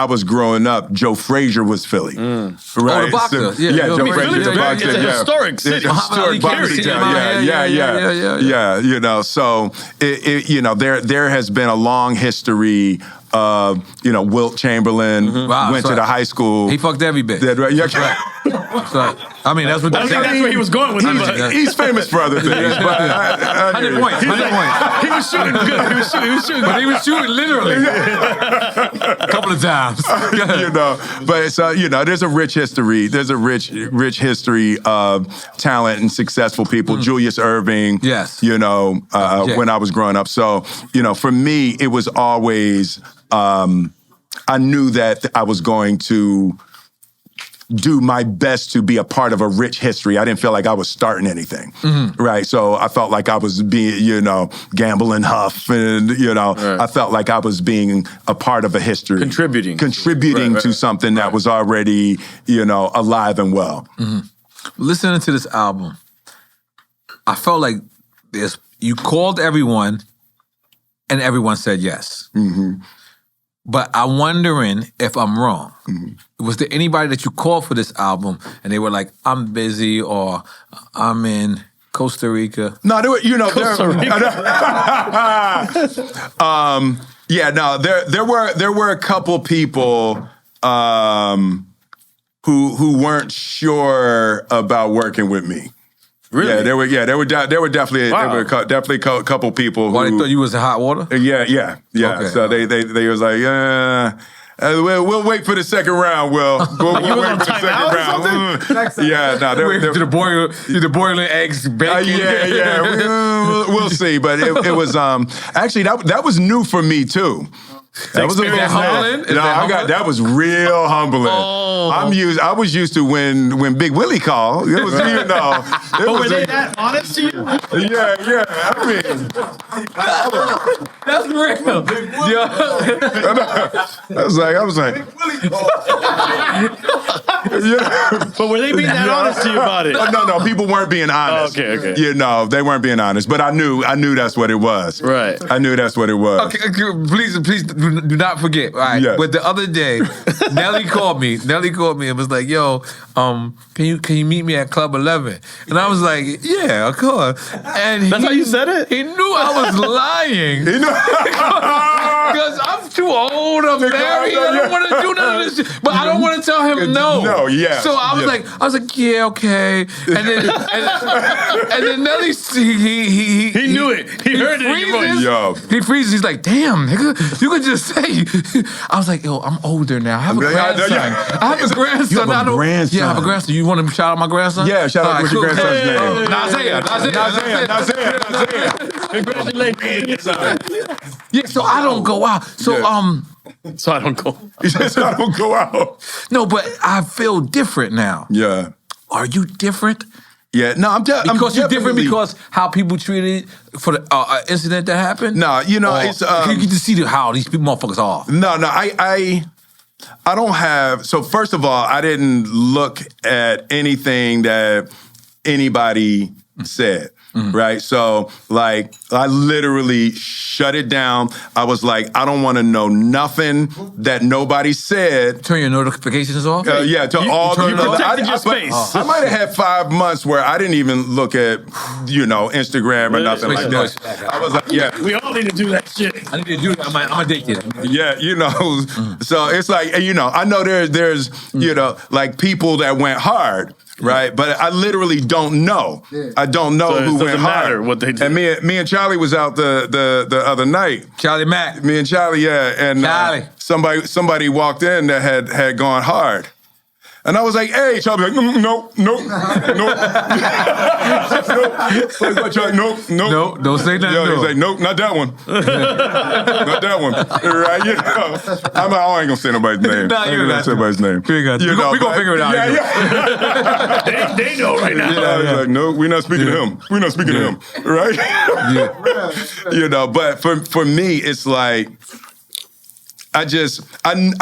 was growing up, Joe Frazier was Philly, right? Oh, the boxer, Joe Frazier, the boxer, it's a historic city, historic boxing town, yeah. You know, so there has been a long history. Wilt Chamberlain went to the high school. He fucked every bitch. I mean, that's what I think that's where he was going with it. He's famous for other things. But 100 points. He was shooting good. He was shooting. But he was shooting literally a couple of times. But so there's a rich history. There's a rich history of talent and successful people. Julius Erving. Yes. When I was growing up. So for me, it was always. I knew that I was going to do my best to be a part of a rich history. I didn't feel like I was starting anything, right? So I felt like I was being, gambling Huff, and I felt like I was being a part of a history, contributing to something that was already, alive and well. Listening to this album, I felt like you called everyone, and everyone said yes. But I'm wondering if I'm wrong. Was there anybody that you called for this album and they were like, I'm busy or I'm in Costa Rica? No, there were, Costa Rica. There were a couple people who weren't sure about working with me. Really? Yeah, there were definitely a couple people who. Well, they thought you was in hot water? Yeah. Okay. So they was like, we'll wait for the second round. We'll wait for the second round. Yeah, no, to the boiling eggs bacon. We'll see. But it was actually that was new for me too. That was humbling. That was real humbling. I was used to when Big Willie called. It was But were they that honest to you? Yeah. I mean, That's real. I was like. But were they being that honest to you about it? No, people weren't being honest. Okay. They weren't being honest. But I knew that's what it was. Right. I knew that's what it was. Okay, please do not forget. All right. Yes. But the other day, Nelly called me and was like, "Yo, can you meet me at Club 11?" And I was like, "Yeah, of course." And that's how you said it? He knew I was lying. He knew. Because I'm too old. I'm married. I don't want to do none of this shit. But I don't want to tell him no. No, yeah. So I was like, yeah, okay. And then Nelly, he knew it. He heard it in your voice. Yo. He freezes. He's like, damn, nigga, you could just say. I was like, yo, I'm older now. I have a grandson. I have a grandson. You have a grandson. Yeah, I have a grandson. You want to shout out my grandson? Yeah, shout out what's your grandson's name? Nazir. Congratulations. Yeah, so I don't go out. So So I don't go. He says I don't go out. No, but I feel different now. Yeah. Are you different? Yeah. No, I'm because you're different because how people treated for the incident that happened. No, it's you get to see how these motherfuckers are. No, I don't have. So first of all, I didn't look at anything that anybody said. right? So, like, I literally shut it down. I was like, I don't want to know nothing that nobody said. Turn your notifications off? Yeah, to all you people. protected your space. I might have had 5 months where I didn't even look at, Instagram or nothing like that. I was like, yeah. We all need to do that shit. I need to do that. I'm addicted. Yeah, so it's like, I know there's like people that went hard, right? But I literally don't know. I don't know who went hard. What they did. And me and Charlie was out the other night. Charlie Mack. Me and Charlie, and Charlie. Somebody walked in that had gone hard. And I was like, hey, Charlie, like, no. No, don't say nothing. Yo, he's like, nope, not that one. Not that one. Right? I ain't gonna say nobody's name. Nah, you're not. Say nobody's name. We're gonna figure it out. Yeah. They know right now. Yeah. Like, no, we're not speaking to him. We're not speaking to him. Right? But for me, it's like, I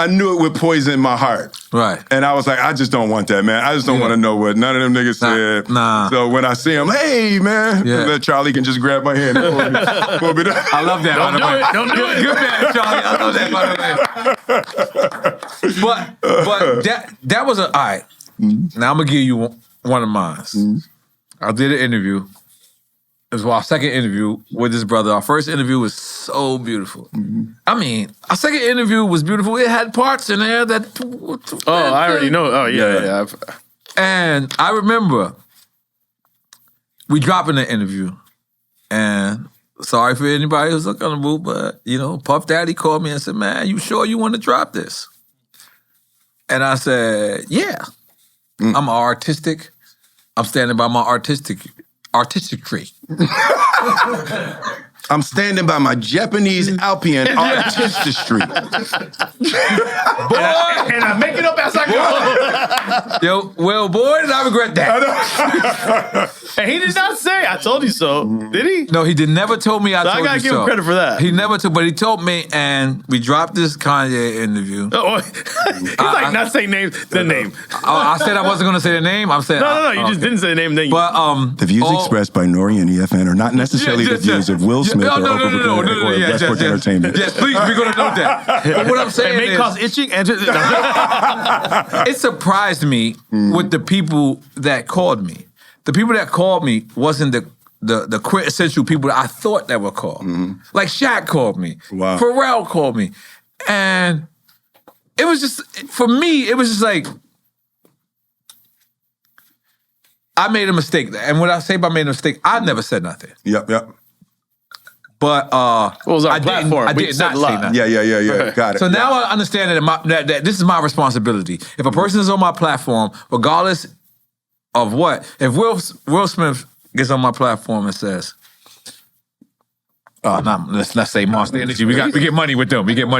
knew it would poison my heart. Right. And I was like, I just don't want that, man. I just don't want to know what none of them niggas said. Nah. So when I see him, hey, man, that Charlie can just grab my hand. I love that. Don't do it. Good man, Charlie. I love that, by the way. But that was all right. Now I'm going to give you one of mine. I did an interview. It was our second interview with his brother. Our first interview was so beautiful. I mean, our second interview was beautiful. It had parts in there that... I already know. Oh, yeah. And I remember we dropping the interview. And sorry for anybody who's looking on the booth, but, Puff Daddy called me and said, man, you sure you want to drop this? And I said, yeah. I'm artistic. I'm standing by my artisticry. I'm standing by my Japanese Alpian artistry. And I make it up as I go. Yo, well, boy, did I regret that. And he did not say, I told you so. Did he? No, he never told me I told you so. I gotta give him credit for that. He never told, but he told me, and we dropped this Kanye interview. He's not saying names, the name. I said I wasn't going to say the name. I'm saying No, you just didn't say the name. Then But the views expressed by N.O.R.E. and EFN are not necessarily the views of Will Smith or Westbrook Entertainment. Yes, please, we're going to note that. But what I'm saying may cause itching. It surprised me with the people that called me. The people that called me wasn't the quintessential people that I thought that were called. Like Shaq called me. Wow. Pharrell called me. And it was just, for me, it was just like, I made a mistake. And when I say I made a mistake, I never said nothing. Yep. But what was our platform? I did not say nothing. Yeah. Got it. So now I understand that this is my responsibility. If a person is on my platform, regardless of what, if Will Smith gets on my platform and says, let's not say Monster Energy. We get money with them. Don't talk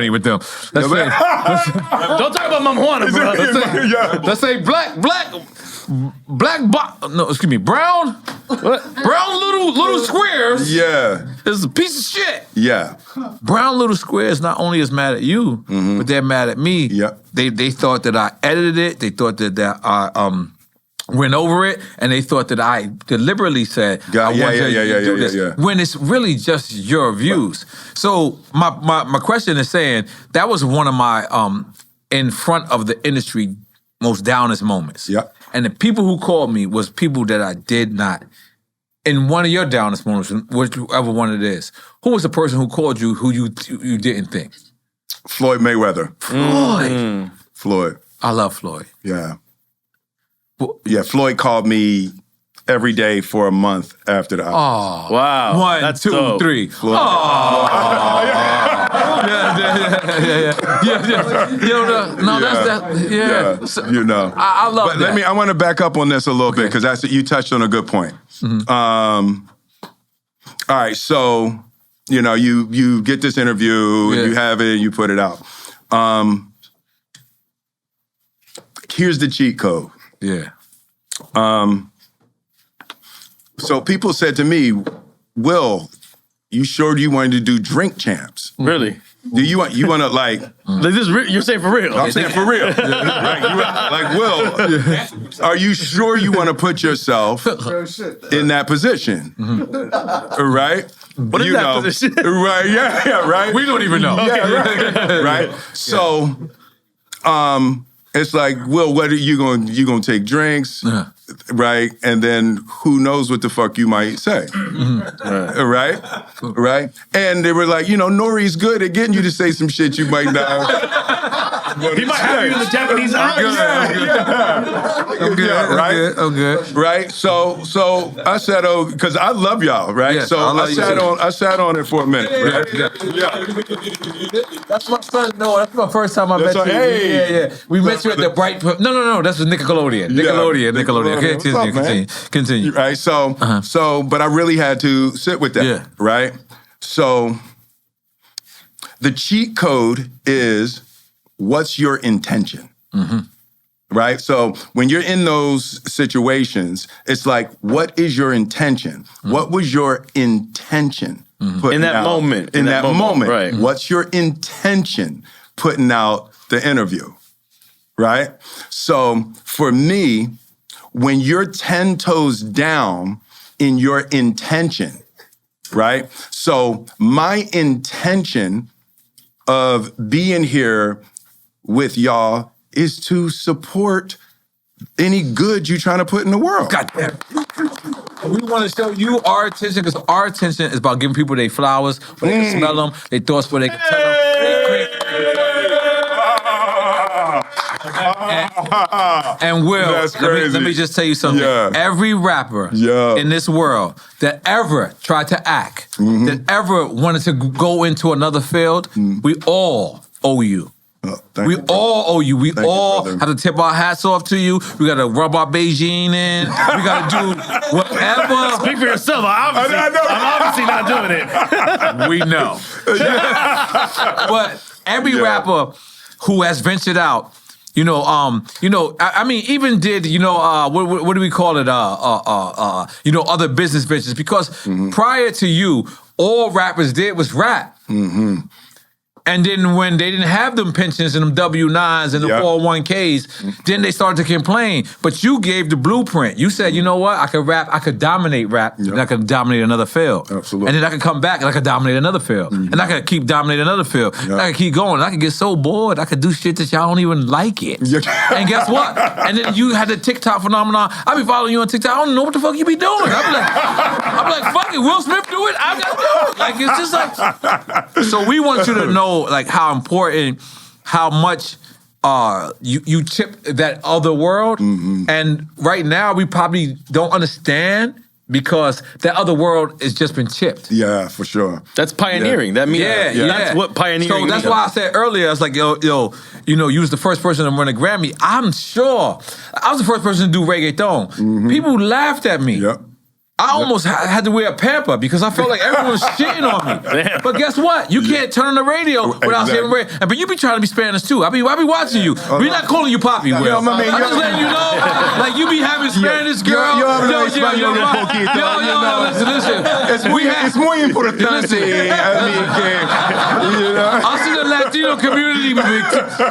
about Mama Juana, bro. Let's say brown little squares. Yeah. Is a piece of shit. Yeah. Brown little squares not only is mad at you, but they're mad at me. Yeah. They thought that I edited it. They thought that I went over it, and they thought that I deliberately said I want you to do this. When it's really just your views. So my question is saying that was one of my in front of the industry most downest moments. Yeah. And the people who called me was people that I did not. In one of your downest moments, whichever one it is, who was the person who called you who you didn't think? Floyd Mayweather. Floyd. I love Floyd. Yeah. Yeah, Floyd called me every day for a month after the Oh. Wow. 1, 2, 3. Floyd. I love that. I want to back up on this a little bit because you touched on a good point. All right, so you get this interview, and you have it, and you put it out. Here's the cheat code. Yeah. So people said to me, Will, you sure you wanted to do Drink Champs? Really? Do you want to like? You're saying for real? I'm saying for real. Like, Will, are you sure you want to put yourself in that position? Right? What is that position? Right? Yeah. Right. We don't even know. Yeah, right. So, it's like, Will, what are you gonna take drinks? Right? And then who knows what the fuck you might say. Right? And they were like, N.O.R.E's good at getting you to say some shit you might not. He might have you in the Japanese eyes. I'm good. I'm good. Right? So I said, because I love y'all, right? Yes, so I sat on it for a minute. Right? That's my first. No, that's my first time I met you. Hey. Yeah. We met you at the Bright. No. That's Nickelodeon. Nickelodeon. Continue. Right. So, but I really had to sit with that. Yeah. Right. So, the cheat code is what's your intention. Right. So when you're in those situations, it's like, what is your intention? What was your intention in that moment? In that moment, right? What's your intention putting out the interview? Right. So for me, when you're 10 toes down in your intention, right? So my intention of being here with y'all is to support any good you're trying to put in the world. God damn. We want to show you our attention because our attention is about giving people their flowers, where they can smell them, their thoughts, where they can tell them. And Will, let me just tell you something. Yeah. Every rapper in this world that ever tried to act, that ever wanted to go into another field, we all owe you. We all owe you. We all have to tip our hats off to you. We got to rub our Beijing in. We got to do whatever. Speak for yourself. I'm obviously not doing it. We know. But every rapper who has ventured out, I mean, even did, what do we call it? Other business ventures. Because prior to you, all rappers did was rap. And then when they didn't have them pensions and them W-9s and the 401ks, then they started to complain. But you gave the blueprint. You said, you know what? I could rap, I could dominate rap, and I could dominate another field. Absolutely. And then I could come back and I could dominate another field. And I could keep dominating another field. And I could keep going. I could get so bored, I could do shit that y'all don't even like it. And guess what? And then you had the TikTok phenomenon. I be following you on TikTok. I don't know what the fuck you be doing. I'm like, fuck it, Will Smith do it, I gotta do it. Like, it's just like, so we want you to know, like, how important, how much you chip that other world. And right now we probably don't understand because that other world has just been chipped. Yeah, for sure. That's pioneering. That means that's what pioneering So that's why I said earlier, I was like, yo, you was the first person to win a Grammy. I'm sure. I was the first person to do reggaeton. People laughed at me. I almost had to wear a pamper because I felt like everyone was shitting on me. But guess what? You can't turn on the radio without saying radio. But you be trying to be Spanish too. I be watching you. We're not calling you Papi, Will. I'm just letting you know. Like, you be having Spanish girl. Listen. Es muy importante. Us in the Latino community,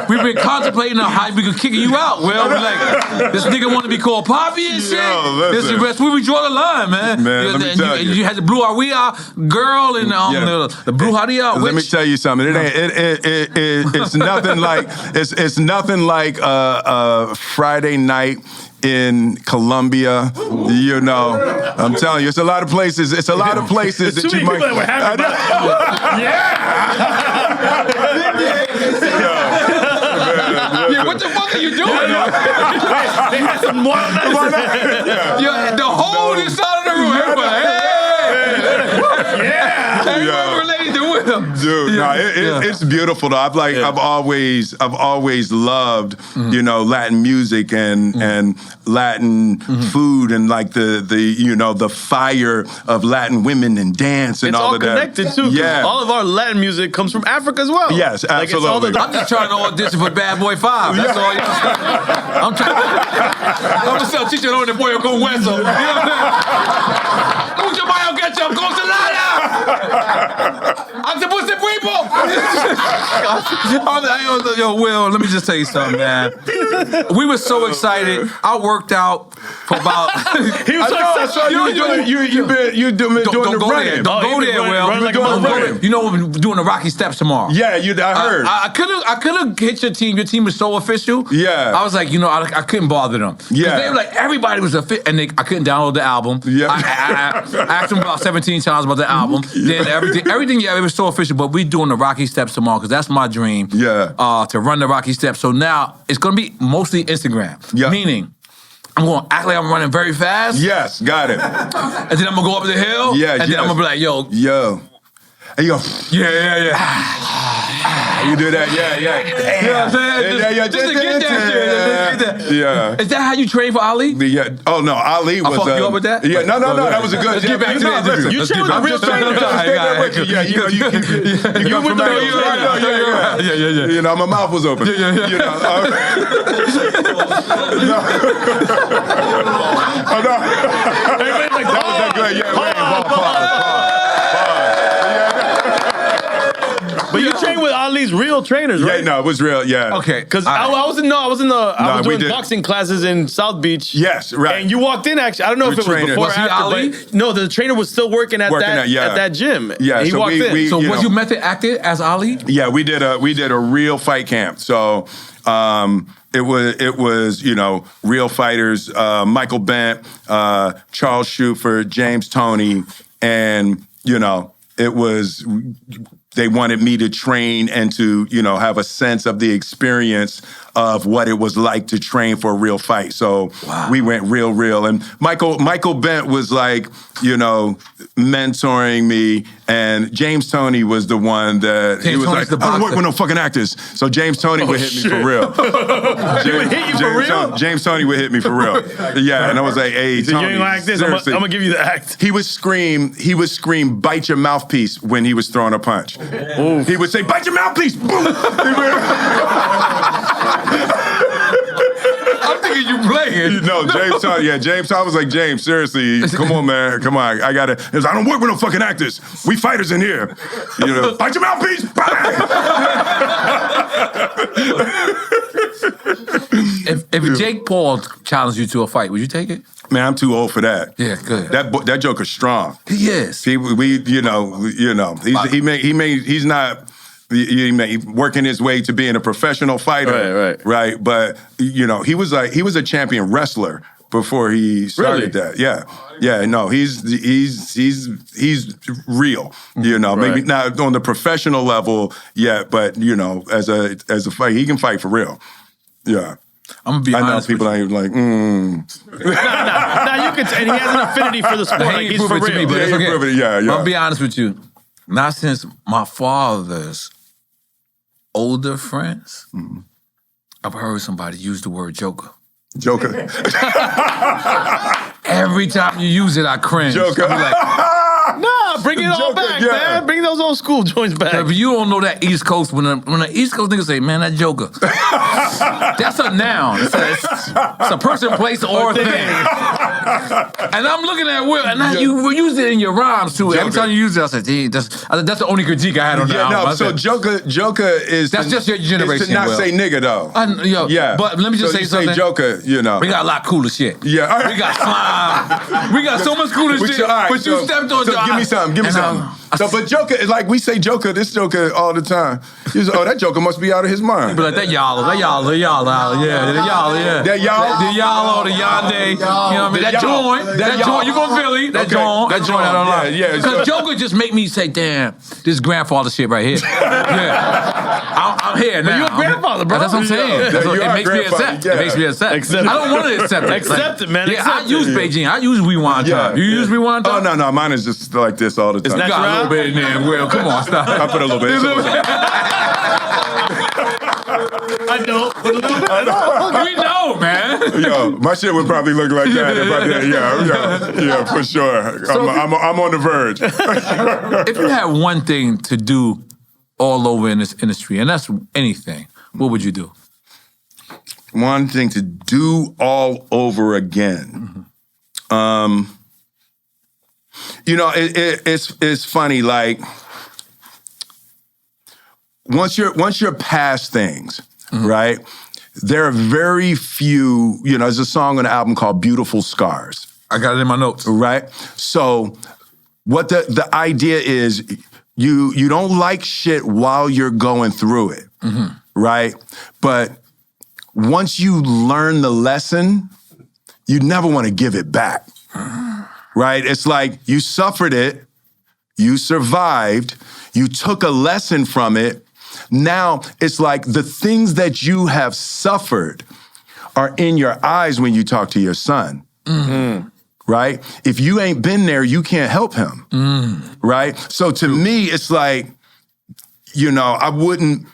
we've been contemplating on how we could kick you out. Well, we're like, this nigga want to be called Papi and shit. This is the rest. Where we draw the line, man. Let me tell you. You had the Blue Aria girl and the Blue Aria witch. Let me tell you something. It's nothing like it's nothing like a Friday night in Colombia. I'm telling you, it's a lot of places. It's a lot of places that you might. That were happy Yeah, what the fuck are you doing? They had some more. The whole inside of the room, everybody. Everyone related to Will. Dude, it's beautiful though. I've always loved, Latin music and Latin food and like the fire of Latin women and dance and it's all of that. It's all connected too. Yeah. All of our Latin music comes from Africa as well. Yes, absolutely. I'm just trying to audition for Bad Boy 5. That's all I'm trying to sell chicharrón de pollo con hueso. You know what I'm saying? Mucho mayo ketchup con salada. Octopus de pulpo. Yo, Will, let me just tell you something, man. We were so excited. I worked out for about. He was I saw you doing the running. Don't go there, Will. Don't go there. You know we're doing the Rocky Steps tomorrow. Yeah, I heard. I could have hit your team. Your team was so official. Yeah. I was like, I couldn't bother them. Yeah. They were like, everybody was a fit, and I couldn't download the album. Yeah. I asked them about 17 times about the album. Then everything, yeah, it was so official. But we doing the Rocky Steps tomorrow because that's my dream. Yeah. To run the Rocky Steps. So now it's gonna be mostly Instagram. Yeah. Meaning, I'm gonna act like I'm running very fast. Yes, got it. And then I'm gonna go up the hill. Yeah, And then I'm gonna be like, yo. And you go, Yeah. you do that, yeah. You know what I'm saying? Just to get that shit. Yeah. Is that how you train for Ali? Yeah. Oh no, Ali was. I fucked you up with that? Yeah, no. That was a good. Let's get back to the interview. Listen, You train with I'm a real just saying, trainer. Yeah, you go from there. Yeah. You know, my mouth was open. Yeah. You know, Everybody's like, that was that good. Yeah, pause. But you train with Ali's real trainers, right? Yeah, no, it was real. Yeah. Okay. Because I was we doing did. boxing classes in South Beach. Yes, right. And you walked in, actually. I don't know if it was trainer. before Was or he after. Ali? But no, the trainer was still working at that gym. Yeah, And he so walked in. we- So you was know. you method acted as Ali? Yeah, we did a real fight camp. So it was real fighters, Michael Bent, Charles Schufer, James Toney, and it was. They wanted me to train and to, have a sense of the experience of what it was like to train for a real fight. So we went real. And Michael Bent was like, mentoring me. And James Toney was the one that he was Toney's like, the I don't work boxer. with no fucking actors. So James Toney would hit me for real. He would hit you for real? James Toney would hit me for real. Yeah, and I was like, hey, So Tony, you ain't gonna act this. I'm seriously. gonna give you the act. He would scream, bite your mouthpiece when he was throwing a punch. Oof. He would say, bite your mouthpiece. Boom. I'm thinking you playing. No, James Todd. Yeah, James Todd was like, James, seriously, come on, man. Come on. I gotta. He was, I don't work with no fucking actors. We fighters in here. Bite your mouthpiece. If Jake Paul challenged you to a fight, would you take it? Man, I'm too old for that. Yeah, good. That joker's strong. He is. He's not working his way to being a professional fighter. Right. But he was a champion wrestler before he started that. Yeah. No, he's real. Maybe not on the professional level yet, but as a fight, he can fight for real. Yeah. I'm gonna be honest. I know people ain't like, Nah, you can. And he has an affinity for the sport. Like, he's for real. But it's okay. Yeah. I'm gonna be honest with you. Not since my father's older friends, I've heard somebody use the word joker. Joker. Every time you use it, I cringe. Joker. I be like, Nah, bring it all Joker, back, yeah. man. Bring those old school joints back. if you don't know that East Coast, when the East Coast niggas say, man, that joker, that's a noun. It's a person, place, or thing. And I'm looking at Will, and you use it in your rhymes too. Every time you use it, I said, "Dang, that's the only critique I had on the album." I So said, Joker is That's just your generation, is to not Will. say nigga though. But let me just So say you something. Say Joker, We got a lot cooler shit. Yeah. We got slime. We got so much cooler shit. But you stepped on. So give me something. Give me something. But Joker is like we say Joker. This Joker all the time. He's that Joker must be out of his mind. But like that y'all, yeah, the y'all, That y'all? the y'all or the yande, you know what I mean? That joint, you from Philly? That joint, I don't like. Yeah. Because Joker just make me say, damn, this grandfather shit right here. Yeah, I'm here now. But you a grandfather, bro. That's what I'm saying. Yeah, you It are makes me grandfather, accept. yeah. It makes me accept. Accept I don't want to accept it. Accept it, man. Yeah, I Accept use it. Beijing. I use rewind time. You use rewind time? Oh no, mine is just like this all the time. You got a little bit in there. Will, come on, stop. I put a little bit. I know. We know, man. Yo, my shit would probably look like that if I did. Yeah, for sure. I'm on the verge. If you had one thing to do all over in this industry, and that's anything, what would you do? One thing to do all over again. It's funny, like once you're past things, right? There are very few, there's a song on the album called Beautiful Scars. I got it in my notes. Right? So what the idea is, you don't like shit while you're going through it, right? But once you learn the lesson, you never want to give it back, right? It's like you suffered it, you survived, you took a lesson from it. Now it's like the things that you have suffered are in your eyes when you talk to your son. Right? If you ain't been there, you can't help him. Right? So to me, it's like, I wouldn't,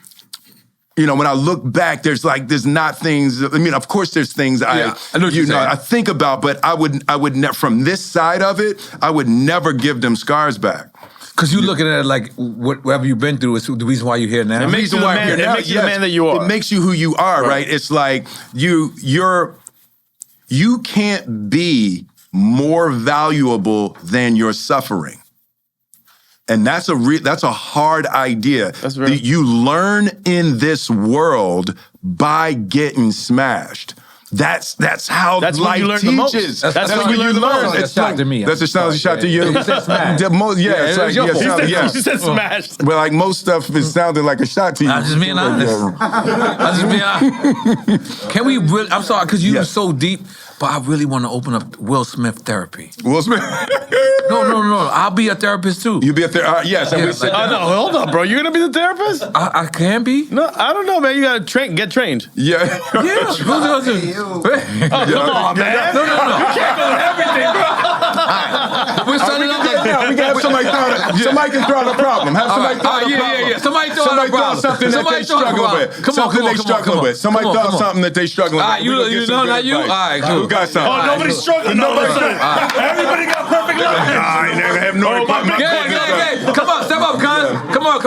when I look back, there's not things, of course there's things I think about, but I would never, from this side of it, I would never give them scars back. Because you looking at it like whatever you've been through is the reason why you're here now. It makes you the man that you are. It makes you who you are, right? It's like you can't be more valuable than your suffering. And that's a hard idea. That's real. You learn in this world by getting smashed. That's how that's life when you learn teaches. The most. That's when you learn. It's a shot to me. That's a shot to you. You said smashed. She said smashed. Well, like most stuff, it sounded like a shot to you. I'm just being honest. Can we really? I'm sorry, because you were so deep, but I really want to open up Will Smith therapy. Will Smith? No. I'll be a therapist too. You be a therapist? Yes. No, hold on, bro. You're gonna be the therapist? I can be. No, I don't know, man. You gotta get trained. Yeah. Come on, man. No. You can't go with everything, bro. We're starting up like that. We can have somebody throw out a problem. Have somebody throw out a problem. Yeah. Somebody throw out a problem. Something that they struggle with. Somebody throw out something that they struggling with. All right, not you. All right, cool. Who got something? Oh, nobody's struggling. Everybody got perfect luck. I never have no problem. Yeah. Come on, step up, Con. Come on.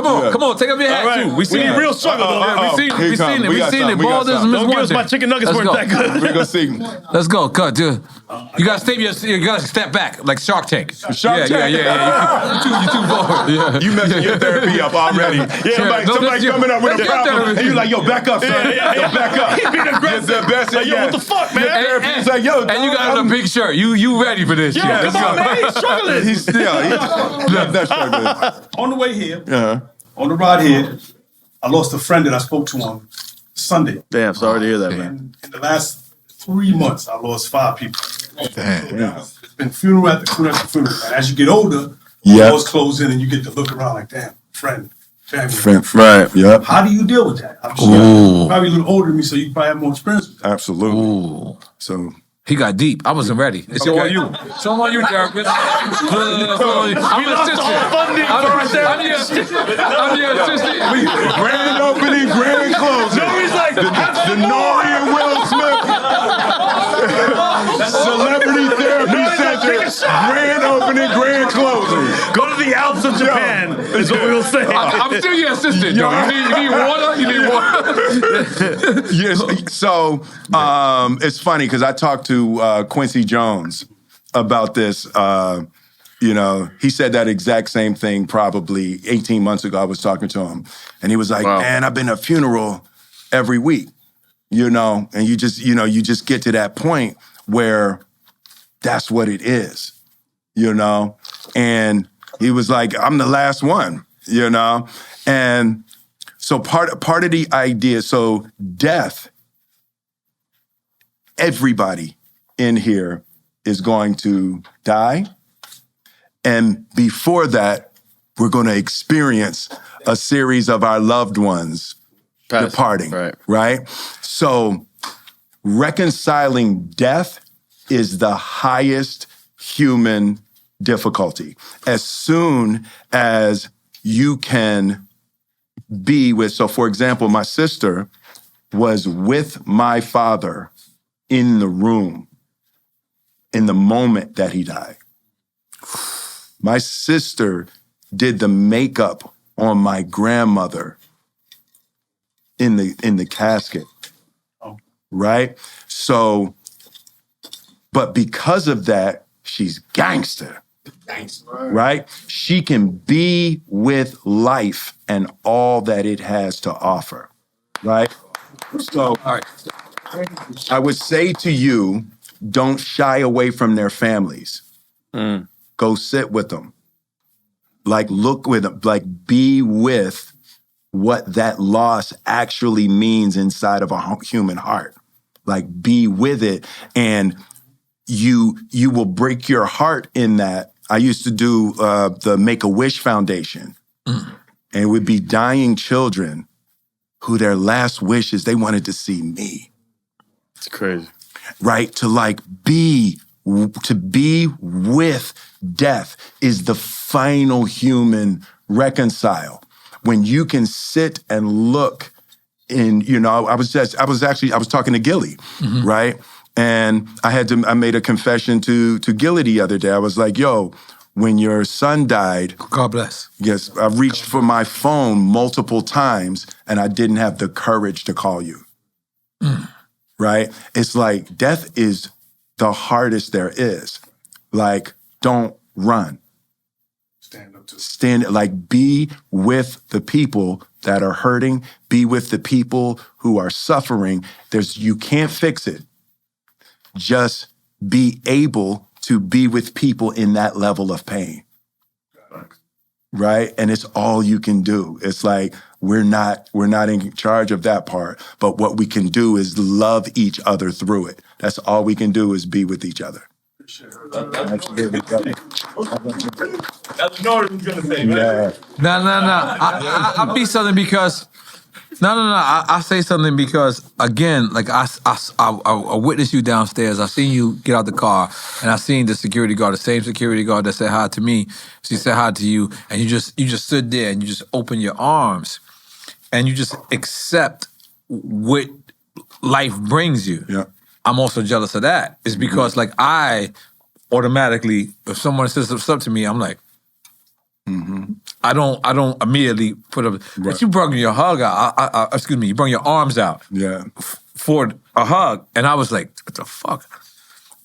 Take off your hat too. We see real struggle though. We seen it. Balders and Miss Don't give us my chicken nuggets weren't that good. We're gonna see. Let's go, cut, dude. You gotta step back like Shark Tank. Shark Tank. Yeah. You too forward. Yeah. You messing your therapy up already. Somebody coming up with a problem, and you like, yo, back up, son. Yo, back up. He's being aggressive. Like, yo, what the fuck, man? He's like, yo, and you got on a pink shirt. You ready for this? Yo, come on, man. He's struggling. He's struggling. On the way here, on the ride here, I lost a friend that I spoke to on Sunday. Damn, sorry to hear that, man. And in the last 3 months, I lost 5 people. Damn. It's been funeral after funeral after funeral. And as you get older, doors close in and you get to look around like, damn, friend, family. Right, yeah. How do you deal with that? I'm sure you're probably a little older than me, so you probably have more experience with that. Absolutely. Ooh. So he got deep. I wasn't ready. It's all on you. It's all on you, therapist. I'm your assistant. I'm your assistant. Grand opening, grand closing. He's like, the N.O.R.E. and Will Smith. Celebrity Therapy Center. Grand opening, grand closing. go to the Alps of Japan, is what we will say. I'm still your assistant, though. You need water? You need water? Yes. So it's funny because I talked to Quincy Jones about this. He said that exact same thing probably 18 months ago. I was talking to him, and he was like, "Man, I've been at a funeral every week, and you just get to that point where that's what it is, And he was like, "I'm the last one, And so part of the idea, so death, everybody in here is going to die. And before that, we're going to experience a series of our loved ones departing, right? So reconciling death is the highest human difficulty. As soon as you can be with, so for example, my sister was with my father in the room in the moment that he died. My sister did the makeup on my grandmother in the casket, right? So, but because of that, she's gangster. Right? She can be with life and all that it has to offer. Right? So All right. I would say to you, don't shy away from their families. Go sit with them. Like, look with them. Like, be with what that loss actually means inside of a human heart. Like, be with it, and you will break your heart in that. I used to do the Make-A-Wish Foundation, and it would be dying children who their last wish is they wanted to see me. It's crazy. Right? To be with death is the final human reconcile. When you can sit and look in, I was talking to Gilly, right? And I made a confession to Gilly the other day. I was like, yo, when your son died, God bless. Yes, I reached for my phone multiple times and I didn't have the courage to call you. Right? It's like death is the hardest there is. Like, don't run. Be with the people that are hurting, be with the people who are suffering. You can't fix it. Just be able to be with people in that level of pain. Right? And it's all you can do. It's like, we're not in charge of that part, but what we can do is love each other through it. That's all we can do is be with each other. That's what N.O.R.E. was gonna say, man. No. I be something because. No. I say something because, again, like I witnessed you downstairs. I seen you get out the car, and I seen the security guard, the same security guard that said hi to me. She said hi to you, and you just stood there and you just opened your arms, and you just accept what life brings you. Yeah. I'm also jealous of that. It's because like I automatically, if someone says something to me, I'm like, I don't immediately put up. But you brought your hug out. You brought your arms out. Yeah. For a hug, and I was like, what the fuck?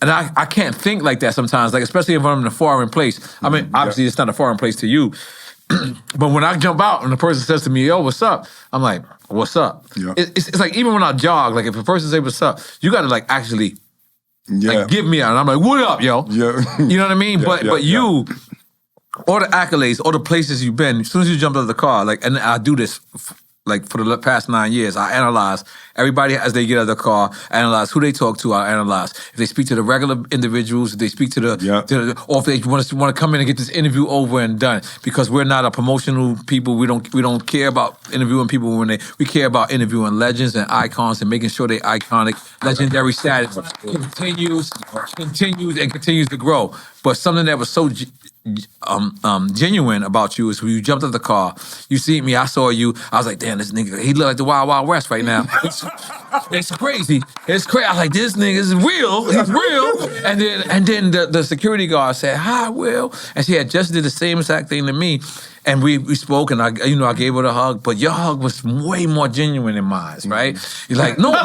And I can't think like that sometimes. Like especially if I'm in a foreign place. I mean, obviously it's not a foreign place to you. But when I jump out and the person says to me, yo, what's up? I'm like, what's up? Yeah. It's like even when I jog, like if a person says what's up, you gotta like actually like give me out. And I'm like, what up, yo? Yeah. You know what I mean? But you, all the accolades, all the places you've been, as soon as you jumped out of the car, like, and I do this like for the past 9 years, I analyze everybody as they get out of the car, I analyze who they talk to, I analyze if they speak to the regular individuals, if they speak to the or if they want to come in and get this interview over and done. Because we're not a promotional people, we don't care about interviewing people we care about interviewing legends and icons and making sure they iconic, legendary status continues to grow. But something that was so genuine about you is when you jumped out of the car, you see me, I saw you, I was like, damn, this nigga, he look like the Wild Wild West right now. It's crazy. It's crazy. I was like, this nigga is real. He's real. And then the security guard said, hi, Will. And she had just did the same exact thing to me. And we spoke, and I gave her the hug, but your hug was way more genuine than mine, right? You're like, no, it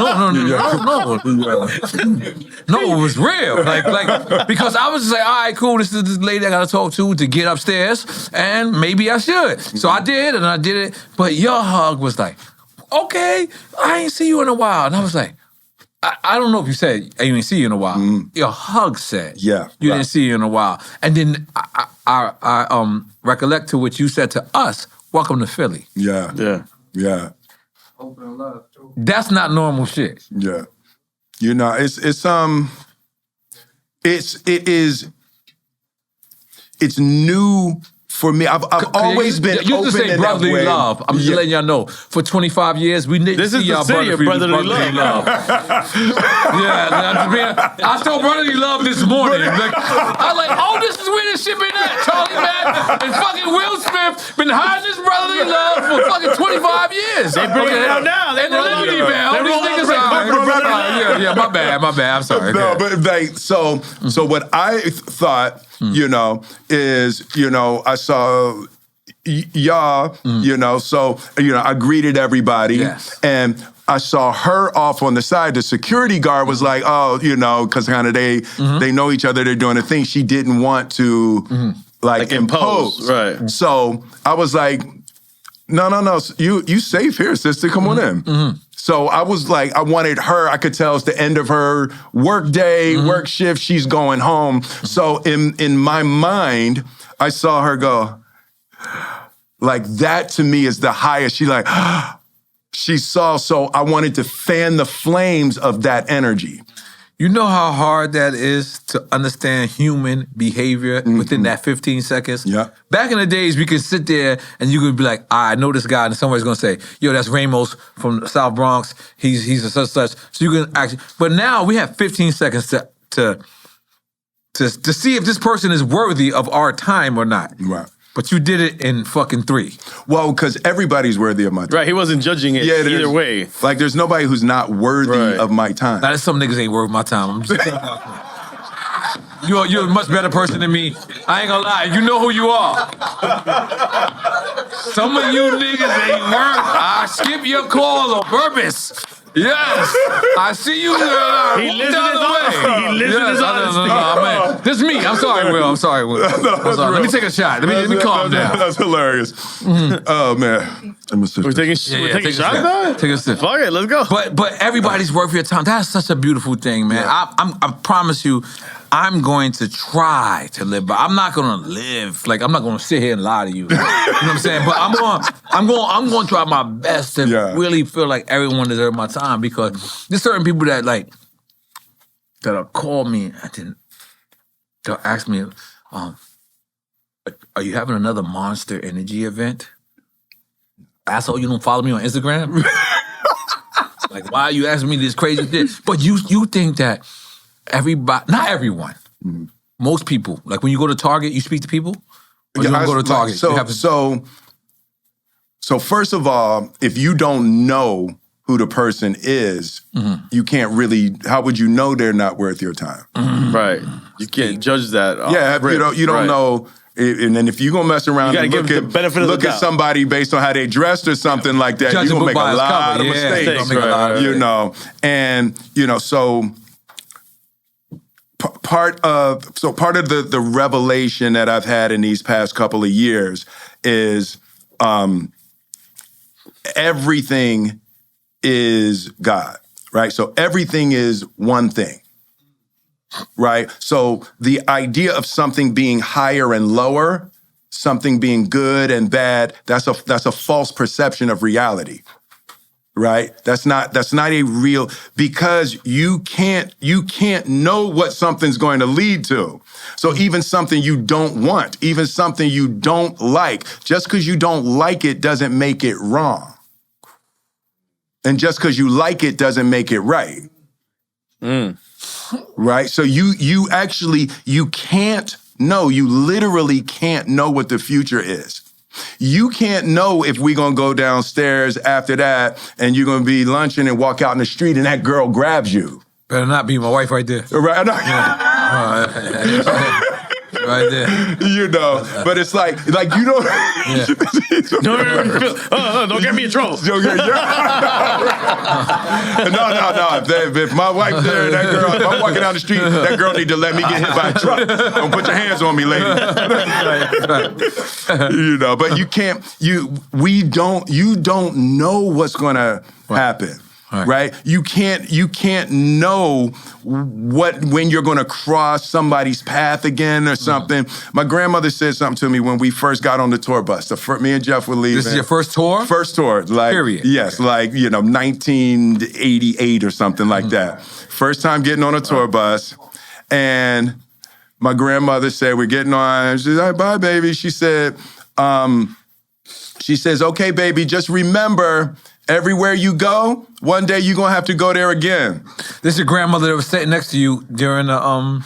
was real, like because I was just like, all right, cool, this is this lady I gotta talk to get upstairs, and maybe I should. So I did it, but your hug was like, okay, I ain't see you in a while, and I was like, I don't know if you said I didn't see you in a while. Your hug said, you didn't see you in a while, and then I recollect to what you said to us. Welcome to Philly. Yeah. Open and love. That's not normal shit. Yeah. It's new for me. I've always been you open just say in brotherly that way. love. I'm just letting y'all know. For 25 years, we didn't This see is the y'all city of brotherly love. I saw brotherly love this morning. Like, I was like, oh, this is where this shit been at. Charlie Mack and fucking Will Smith been hiding this brotherly love for fucking 25 years. They bring it out now. And the Liberty Bell. These niggas are... Yeah, my bad. I'm sorry. No, but like, so what I thought, is, I saw y'all, so, I greeted everybody. Yes. And I saw her off on the side. The security guard was like, oh, because kind of they know each other. They're doing a thing. She didn't want to like impose. Right. So I was like, no, you safe here, sister. Come on in. So I was like, I wanted her. I could tell it's the end of her work day, work shift. She's going home. So in my mind, I saw her go, like that to me is the highest. She like, she saw. So I wanted to fan the flames of that energy. You know how hard that is to understand human behavior within that 15 seconds? Yeah. Back in the days, we could sit there and you could be like, I know this guy, and somebody's gonna say, yo, that's Ramos from the South Bronx. He's a such. So you can actually, but now we have 15 seconds to see if this person is worthy of our time or not. Right. But you did it in fucking 3. Well, because everybody's worthy of my time. Right, he wasn't judging it either way. Like, there's nobody who's not worthy of my time. Now, there's some niggas ain't worth my time. I'm just you're a much better person than me. I ain't gonna lie. You know who you are. Some of you niggas ain't worth. I skip your calls on purpose. Yes, I see you. He lives in his honesty. He lives in his honesty. No, man. This is me. I'm sorry, Will. I'm sorry, Will. Let me take a shot. Let me calm down. That's hilarious. Oh, man. We're taking shots now? Take a sip. Fuck it, let's go. But everybody's worth your time. That's such a beautiful thing, man. Yeah. I promise you, I'm going to try to live by. I'm not gonna live like I'm not gonna sit here and lie to you. You know what I'm saying? But I'm going to try my best to really feel like everyone deserves my time, because there's certain people that'll call me and then they'll ask me, are you having another Monster Energy event? Asshole, you don't follow me on Instagram? Like, why are you asking me this crazy shit? But you think that everybody, not everyone, most people, like when you go to Target, you speak to people? Or you don't go to Target? So first of all, if you don't know who the person is, you can't really, how would you know they're not worth your time? Right. You can't judge that. You don't know. And then if you're going to mess around and look at somebody based on how they dressed or something like that, you're going to make a lot of mistakes. And, so part of the revelation that I've had in these past couple of years is everything is God, right? So everything is one thing. Right? So the idea of something being higher and lower, something being good and bad, that's a false perception of reality. Right? That's not a real, because you can't know what something's going to lead to. So even something you don't want, even something you don't like, just because you don't like it doesn't make it wrong. And just because you like it doesn't make it right. Right? So you can't know. You literally can't know what the future is. You can't know if we're going to go downstairs after that and you're going to be lunching and walk out in the street and that girl grabs you. Better not be my wife right there. Right? Right there. But it's like you don't. Don't get me in trouble. No. If my wife there, that girl, if I'm walking down the street, that girl need to let me get hit by a truck. Don't put your hands on me, lady. But you can't. You don't know what's gonna happen. Right? You can't know when you're going to cross somebody's path again or something. My grandmother said something to me when we first got on the tour bus. Me and Jeff were leaving. This is your first tour? First tour. Period. Yes, 1988 or something like that. First time getting on a tour bus. And my grandmother said, we're getting on. She's like, bye, baby. She says, okay, baby, just remember, everywhere you go, one day you're going to have to go there again. This is your grandmother that was sitting next to you during the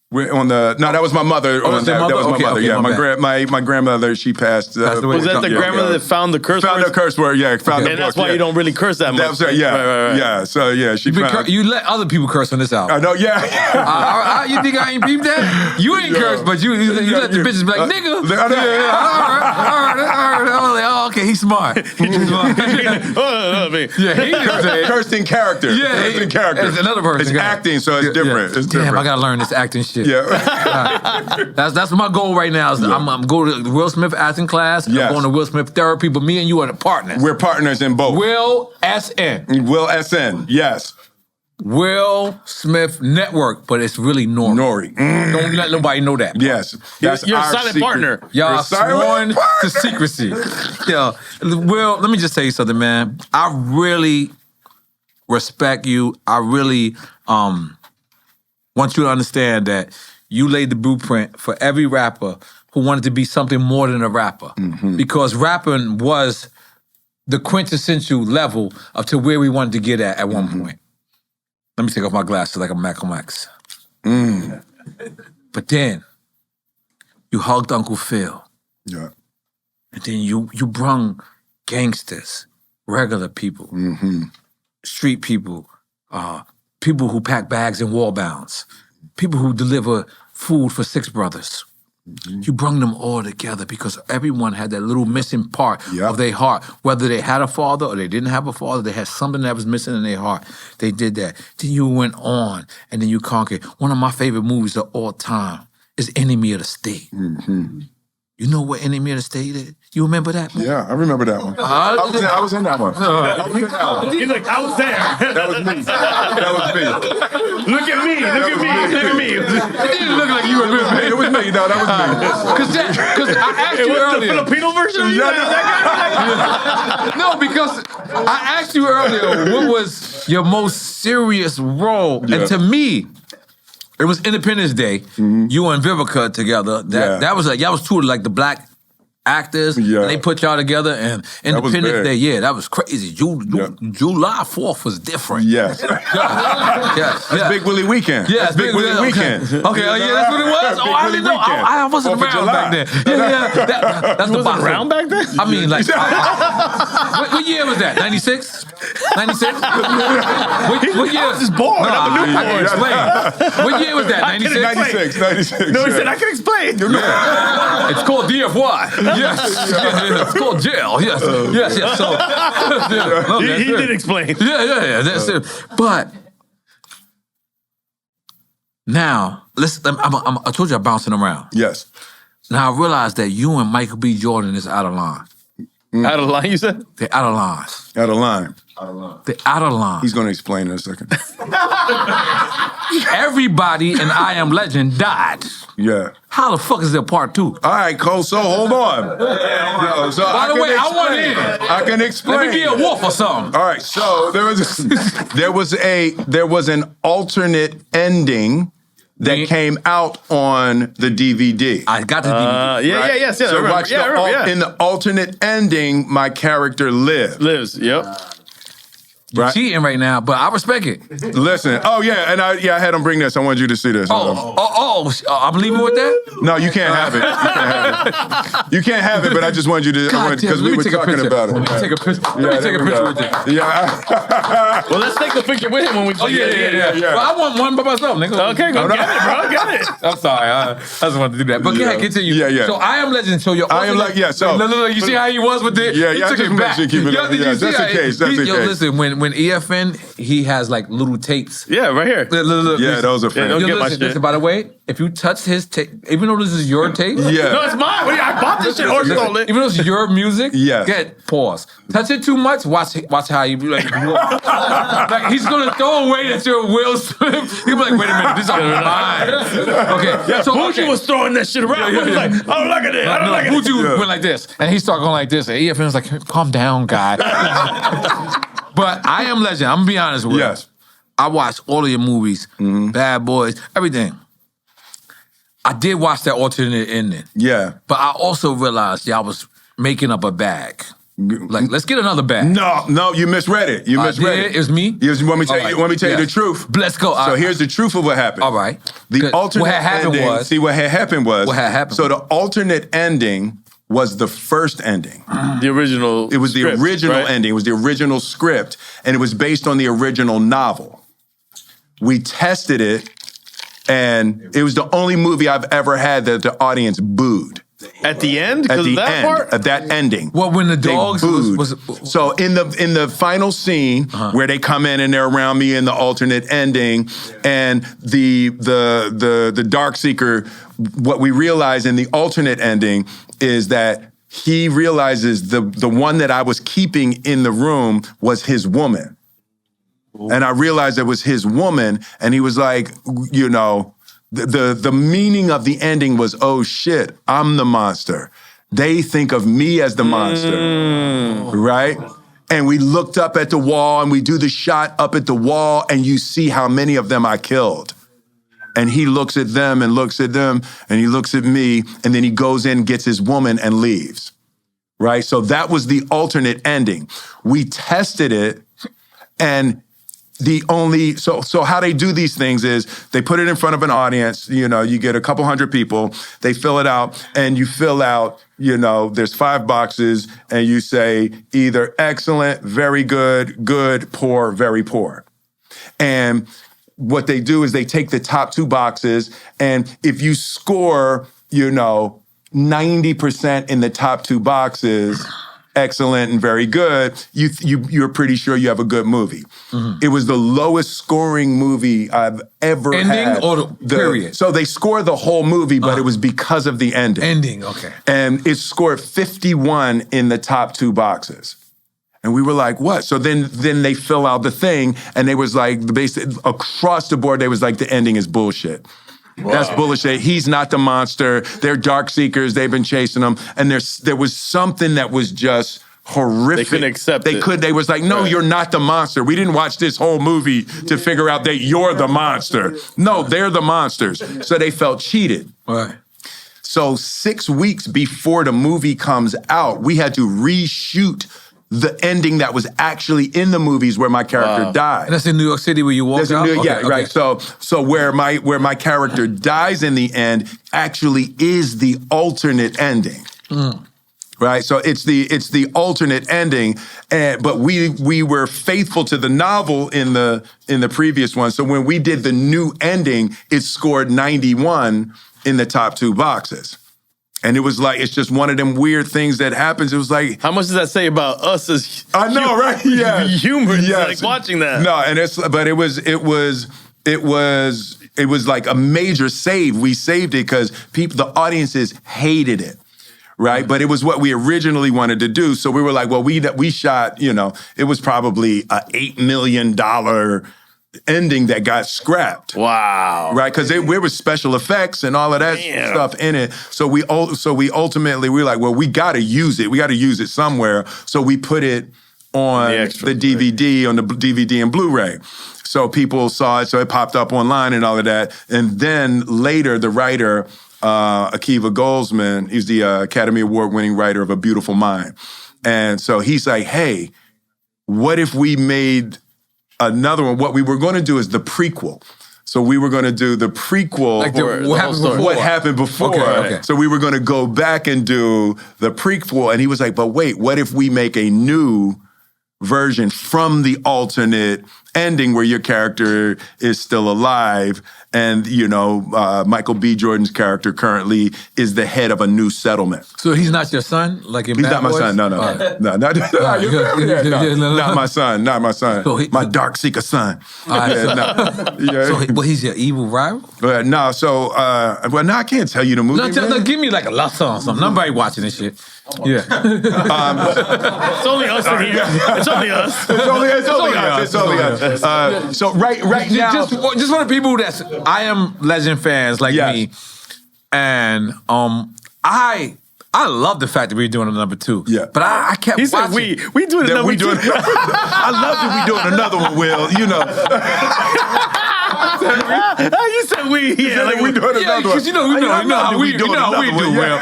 We're on the that was my mother. Oh, that was my okay, mother. okay, yeah, my my grandmother. She passed. Passed away. Was that the grandmother that found the curse Found words? the curse word. Yeah, found the And book. that's why yeah. you don't really curse that much. That was right. Yeah, Right. yeah. So yeah, she found. You let other people curse on this album. I know. Yeah. You think I ain't peeped that? You ain't cursed, but you let the bitches be like, nigga. All right. I was like, oh, okay, he's smart. He's smart. Yeah, he didn't say it. Cursed in character. Yeah, Cursed in character. It's another person. It's acting, so it's different. Yeah. It's Damn, different. I gotta learn this acting shit. Yeah. That's my goal right now. Is I'm going to the Will Smith acting class. Yes. I'm going to Will Smith therapy, but me and you are the partners. We're partners in both. Will SN. Will SN. Yes. Will Smith Network, but it's really N.O.R.E. N.O.R.E. Don't let nobody know that. Yes. That's You're a our silent secret. partner. Y'all You're a silent sworn partner. to secrecy. Yo, Will, let me just tell you something, man. I really respect you. I really want you to understand that you laid the blueprint for every rapper who wanted to be something more than a rapper. Mm-hmm. Because rapping was the quintessential level of to where we wanted to get at one point. Let me take off my glasses like I'm Malcolm X. But then, you hugged Uncle Phil. Yeah. And then you brung gangsters, regular people, street people, people who pack bags in wall bounds, people who deliver food for Six Brothers. You brung them all together because everyone had that little missing part of their heart. Whether they had a father or they didn't have a father, they had something that was missing in their heart. They did that. Then you went on and then you conquered. One of my favorite movies of all time is Enemy of the State. You know what Enemy of the State is? You remember that movie? Yeah, I remember that one. I was in that one. I was in that one. He's like, I was there. That was me. That was me. Look at me. Look at me. Look at me. It didn't look like you were with me. It was me. No, that was me. Because I asked you What's the earlier. Filipino version of you? No, because I asked you earlier what was your most serious role, and to me, it was Independence Day. You and Vivica together. That was like y'all was two of like the black actors, and they put y'all together. And Independence Day, that was crazy. July 4th was different. Yes. That's Big Willie Weekend. Yeah, That's Big Willie Weekend. Okay, that's what it was. Oh, I didn't know. I wasn't around back then. That's the wasn't around back then? I mean, like, what year was that? 96? 96? What year? I was just born. I'm a newborn. I can explain. What year was that? 96? 96. No, he said, I can explain. It's called DFY. Yes. It's called jail. Yes. So, He did explain. Yeah. That's it. But now, listen, I told you I'm bouncing around. Yes. Now I realize that you and Michael B. Jordan is out of line. Out of line, you said? They're out of line. Out of line. They're out of line. He's going to explain in a second. Everybody in I Am Legend died. Yeah. How the fuck is there part 2? All right, Cole, so hold on. So By the way, I want in. I can explain. Let me be a wolf or something. All right, so there was an alternate ending that came out on the DVD. I got the DVD. Right? Yes. So watch in the alternate ending, my character Lives, yep. You're Right. cheating right now, but I respect it. Listen. Oh yeah, and I had him bring this. I wanted you to see this. I'm leaving with that? No, you can't have it. You can't have it, but I just wanted you to because we were talking about it. Let me take a picture. Let me take a picture with you. Yeah. Well, let's take the picture with him when we Oh, yeah. Well, I want one by myself, nigga. Okay, go get it, bro. Get it. I'm sorry. I just wanted to do that. But go ahead, continue. Yeah. So I Am Legend. So your I Am Legend, yeah, so- Look, you see how he was with it? Yeah, He I took just it back. mentioned keep it Yo, up. did you Yeah, see that's the how- case, that's the Yo, case. listen, when EFN, he has like little tapes. Yeah, right here. Look, Yeah, those are don't fans. get my shit. listen, by the way, if you touch his tape, even though this is your tape, No, Yeah. it's mine. What do you- I bought this shit or stole it. even though it's your music, Yes. get pause. Touch it too much, watch how you be like, like he's gonna throw away that you're Will Smith. He'll be like, wait a minute, this is mine. Okay, so Bougie was throwing that shit around. He was like, I don't like it. I don't like it. Buju went like this, and he started going like this, and EFN was like, calm down, guy. But I Am Legend, I'm gonna be honest with you. Yes. I watched all of your movies, Bad Boys, everything. I did watch that alternate ending. Yeah. But I also realized y'all was making up a bag. Like, let's get another bag. No, you misread it. You misread it. It was me? You want me to All tell you the truth? Let's go. So here's the truth of what happened. All right. The Good. alternate What had happened ending. was- See, what had happened was. What had happened So the alternate ending was the first ending. The original. It was the script, original right? ending. It was the original script, and it was based on the original novel. We tested it, and it was the only movie I've ever had that the audience booed. At the end? At Because the of that end, part? at that ending. Well, when the They dogs booed. was So in the final scene where they come in and they're around me in the alternate ending, and the Dark Seeker, what we realize in the alternate ending is that he realizes the one that I was keeping in the room was his woman. And I realized it was his woman, and he was like, you know, the meaning of the ending was, oh shit, I'm the monster. They think of me as the monster, right? And we looked up at the wall, and we do the shot up at the wall, and you see how many of them I killed. And he looks at them and looks at them, and he looks at me, and then he goes in, gets his woman, and leaves, right? So that was the alternate ending. We tested it, and so how they do these things is they put it in front of an audience, you know, you get a couple hundred people, they fill it out, and you fill out, you know, there's 5 boxes, and you say either excellent, very good, good, poor, very poor. And what they do is they take the top 2 boxes, and if you score, you know, 90% in the top 2 boxes, excellent and very good, you're pretty sure you have a good movie. It was the lowest scoring movie I've ever had. Ending or the period? So they scored the whole movie, but it was because of the ending. ending. Okay. And it scored 51 in the top 2 boxes. And we were like, what? So then they fill out the thing, and they was like, across the board, they was like, the ending is bullshit. Wow. That's bullshit. He's not the monster. They're dark seekers. They've been chasing him. And there was something that was just horrific. They couldn't accept it. They was like, no, you're not the monster. We didn't watch this whole movie to figure out that you're the monster. No, they're the monsters. So they felt cheated. Right. So 6 weeks before the movie comes out, we had to reshoot the ending that was actually in the movies where my character died. And that's in New York City where you walk out? Right. So where my character dies in the end actually is the alternate ending. Right? So it's the alternate ending, but we were faithful to the novel in the previous one. So when we did the new ending, it scored 91 in the top 2 boxes. And it was like, it's just one of them weird things that happens. It was like, how much does that say about us as I know, right? Yeah, humans, like watching that. No, and it was like a major save. We saved it because the audiences hated it. Right, but it was what we originally wanted to do. So we were like, well, we shot, you know, it was probably a $8 million ending that got scrapped. Wow. Right, because there was special effects and all of that stuff in it. So we ultimately we were like, well, we got to use it. We got to use it somewhere. So we put it on the DVD, on the DVD and Blu-ray. So people saw it. So it popped up online and all of that. And then later, the writer, Akiva Goldsman, he's the Academy Award-winning writer of A Beautiful Mind. And so he's like, hey, what if we made another one? What we were going to do is the prequel. So we were going to do the prequel. Like what happened before. Okay. So we were going to go back and do the prequel. And he was like, but wait, what if we make a new version from the alternate ending where your character is still alive, and you know Michael B. Jordan's character currently is the head of a new settlement. So he's not your son, like in He's Bad not my Boys? son. No, not my son. Not my son. So my dark seeker son. But he's your evil rival? But no, so well, I can't tell you the movie. No, give me like a last song or something. Nobody watching this shit. Yeah. It's only us in here. It's only us. It's only us. So right now, just one of the people that's I Am Legend fans like me, and I love the fact that we're doing a number 2. Yeah. But I kept He said watching. we doing a number 2. I love that we doing another one, Will. You know. You said we. Yeah, like we doing another one. Because you know how we do. Well.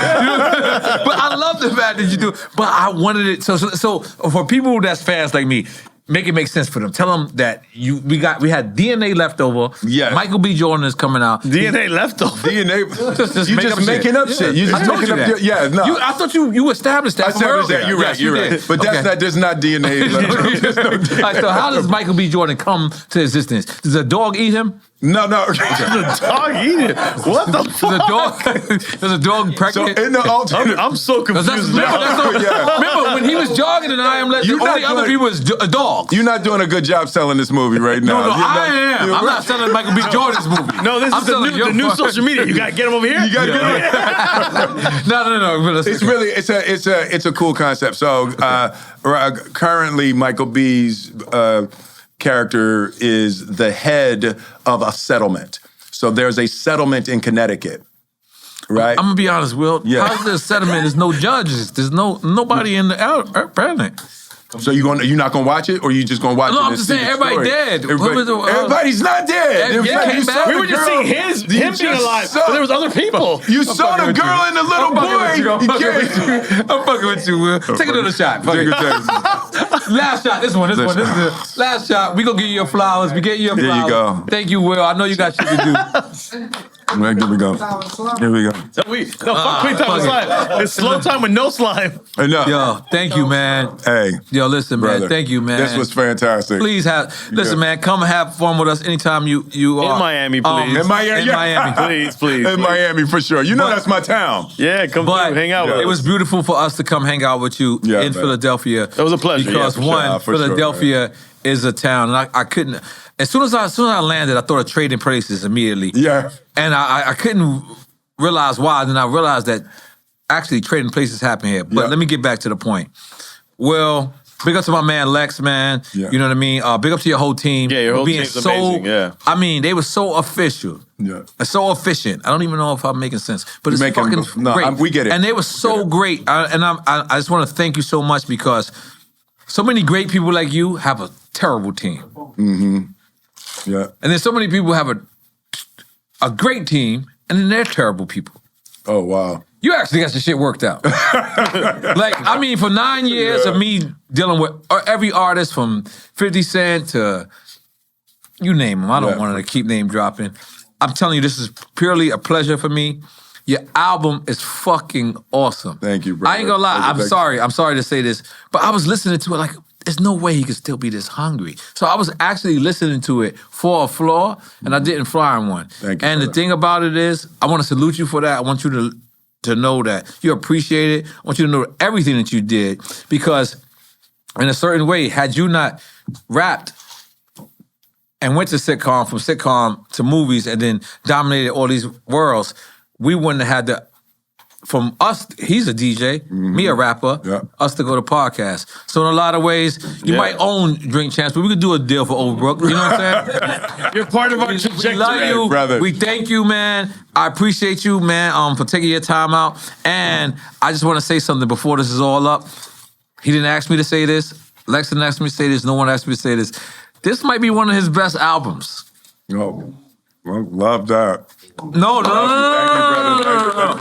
But I love the fact that you do. But I wanted it so for people that's fans like me. Make it make sense for them. Tell them that we had DNA leftover. Yes. Michael B. Jordan is coming out. DNA leftover. DNA. Just You make just up making shit. up shit. You just I told making you up. that. Yeah, no. I thought you established that. I established that. You're right. Yes, you You're right. did. But that's Okay. not. There's not DNA. All right, so how does Michael B. Jordan come to existence? Does a dog eat him? No. The dog eating. What the fuck? Does a dog So pregnant? in the alternate, I'm so confused now. Remember when he was jogging in I Am Legend, You're the only not other doing- people was dogs. you're not doing a good job selling this movie right now. No, You're not- I am. you're I'm right. not selling Michael B. Jordan's movie. No, this I'm is selling the your new fucking- social media. You gotta get him over here. You gotta get it. No. But It's really it's a cool concept. So currently, Michael B's character is the head of a settlement. So there's a settlement in Connecticut, right? I'm gonna be honest, Will. Yeah. How's this settlement? There's no judges. There's nobody in the planet. So you're not gonna watch it, or you just gonna watch it? No, I'm and just see saying the everybody story? dead. Everybody's not dead. Yeah, It was yeah, like came you back. saw We the were just girl- seeing his you him being just alive, saw- but there was other people. You saw the girl and the little boy. I'm fucking with you, Will. Take another shot. Fuck it. Last shot. This one. This is the last shot. We gonna give you your flowers. We get you your There flowers. you go. Thank you, Will. I know you got shit to do. Here we go. Here we go. Fuck quick time with slime. It's slow time with no slime. Enough. Yo, thank you, man. Hey, Yo, listen, brother. man. Thank you, man. This was fantastic. Please listen, man. Come have fun with us anytime you are In Miami, please. In Miami, In yeah. Miami. Please. In Miami for sure. You know But- that's my town. Yeah, come But through, hang out with it us. was beautiful for us to come hang out with you Yeah, in man. Philadelphia. It was a pleasure, Because yeah, for one, sure, for sure, Philadelphia is a town, and I couldn't. As soon as I landed, I thought of trading places immediately. Yeah. And I couldn't realize why. Then I realized that actually trading places happen here. But Yeah. let me get back to the point. Well, big up to my man Lex, man. Yeah. You know what I mean? Big up to your whole team. Yeah, your for whole being team's so, amazing, yeah. I mean, they were so official. Yeah. So efficient. I don't even know if I'm making sense, but it's making- fucking no, great. we get it. And they were so great. I just want to thank you so much because so many great people like you have a terrible team. Yeah. And then so many people have a great team, and then they're terrible people. Oh, wow. You actually got your shit worked out. I mean, for 9 years of me dealing with every artist from 50 Cent to you name them. I don't want to keep name dropping. I'm telling you, this is purely a pleasure for me. Your album is fucking awesome. Thank you, brother. I ain't gonna lie. Thank you. I'm sorry to say this, but I was listening to it like, there's no way he could still be this hungry. So I was actually listening to it for a flaw, and I didn't fly on one. Thank you, And the brother. thing about it is, I want to salute you for that. I want you to know that you appreciate it. I want you to know everything that you did, because in a certain way, had you not rapped and went to sitcom, from sitcom to movies, and then dominated all these worlds, we wouldn't have had the, from us, he's a DJ, me a rapper, us to go to podcast. So in a lot of ways, you might own Drink Champs, but we could do a deal for Overbrook. You know what I'm saying? You're part of our We trajectory. love you, brother. We thank you, man. I appreciate you, man, for taking your time out. And I just want to say something before this is all up. He didn't ask me to say this. Lex didn't ask me to say this. No one asked me to say this. This might be one of his best albums. Oh, well, love that. No.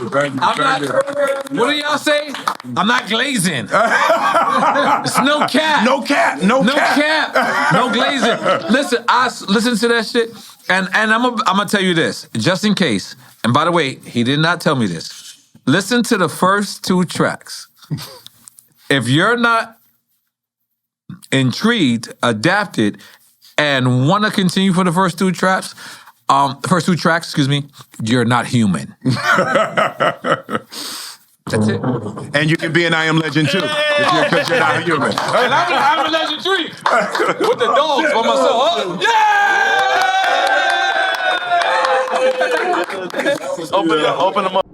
Thank you. I'm not. What do y'all say? I'm not glazing. It's no cap. No cap. No cap. No glazing. Listen, I listen to that shit, and I'm gonna tell you this, just in case. And by the way, he did not tell me this. Listen to the first 2 tracks. If you're not intrigued, adapted, and want to continue for the first 2 tracks, excuse me, you're not human. That's it. And you can be an I Am Legend too, because you're not a human. And I'm a legend tree with the dogs by myself. Yeah! Open them up.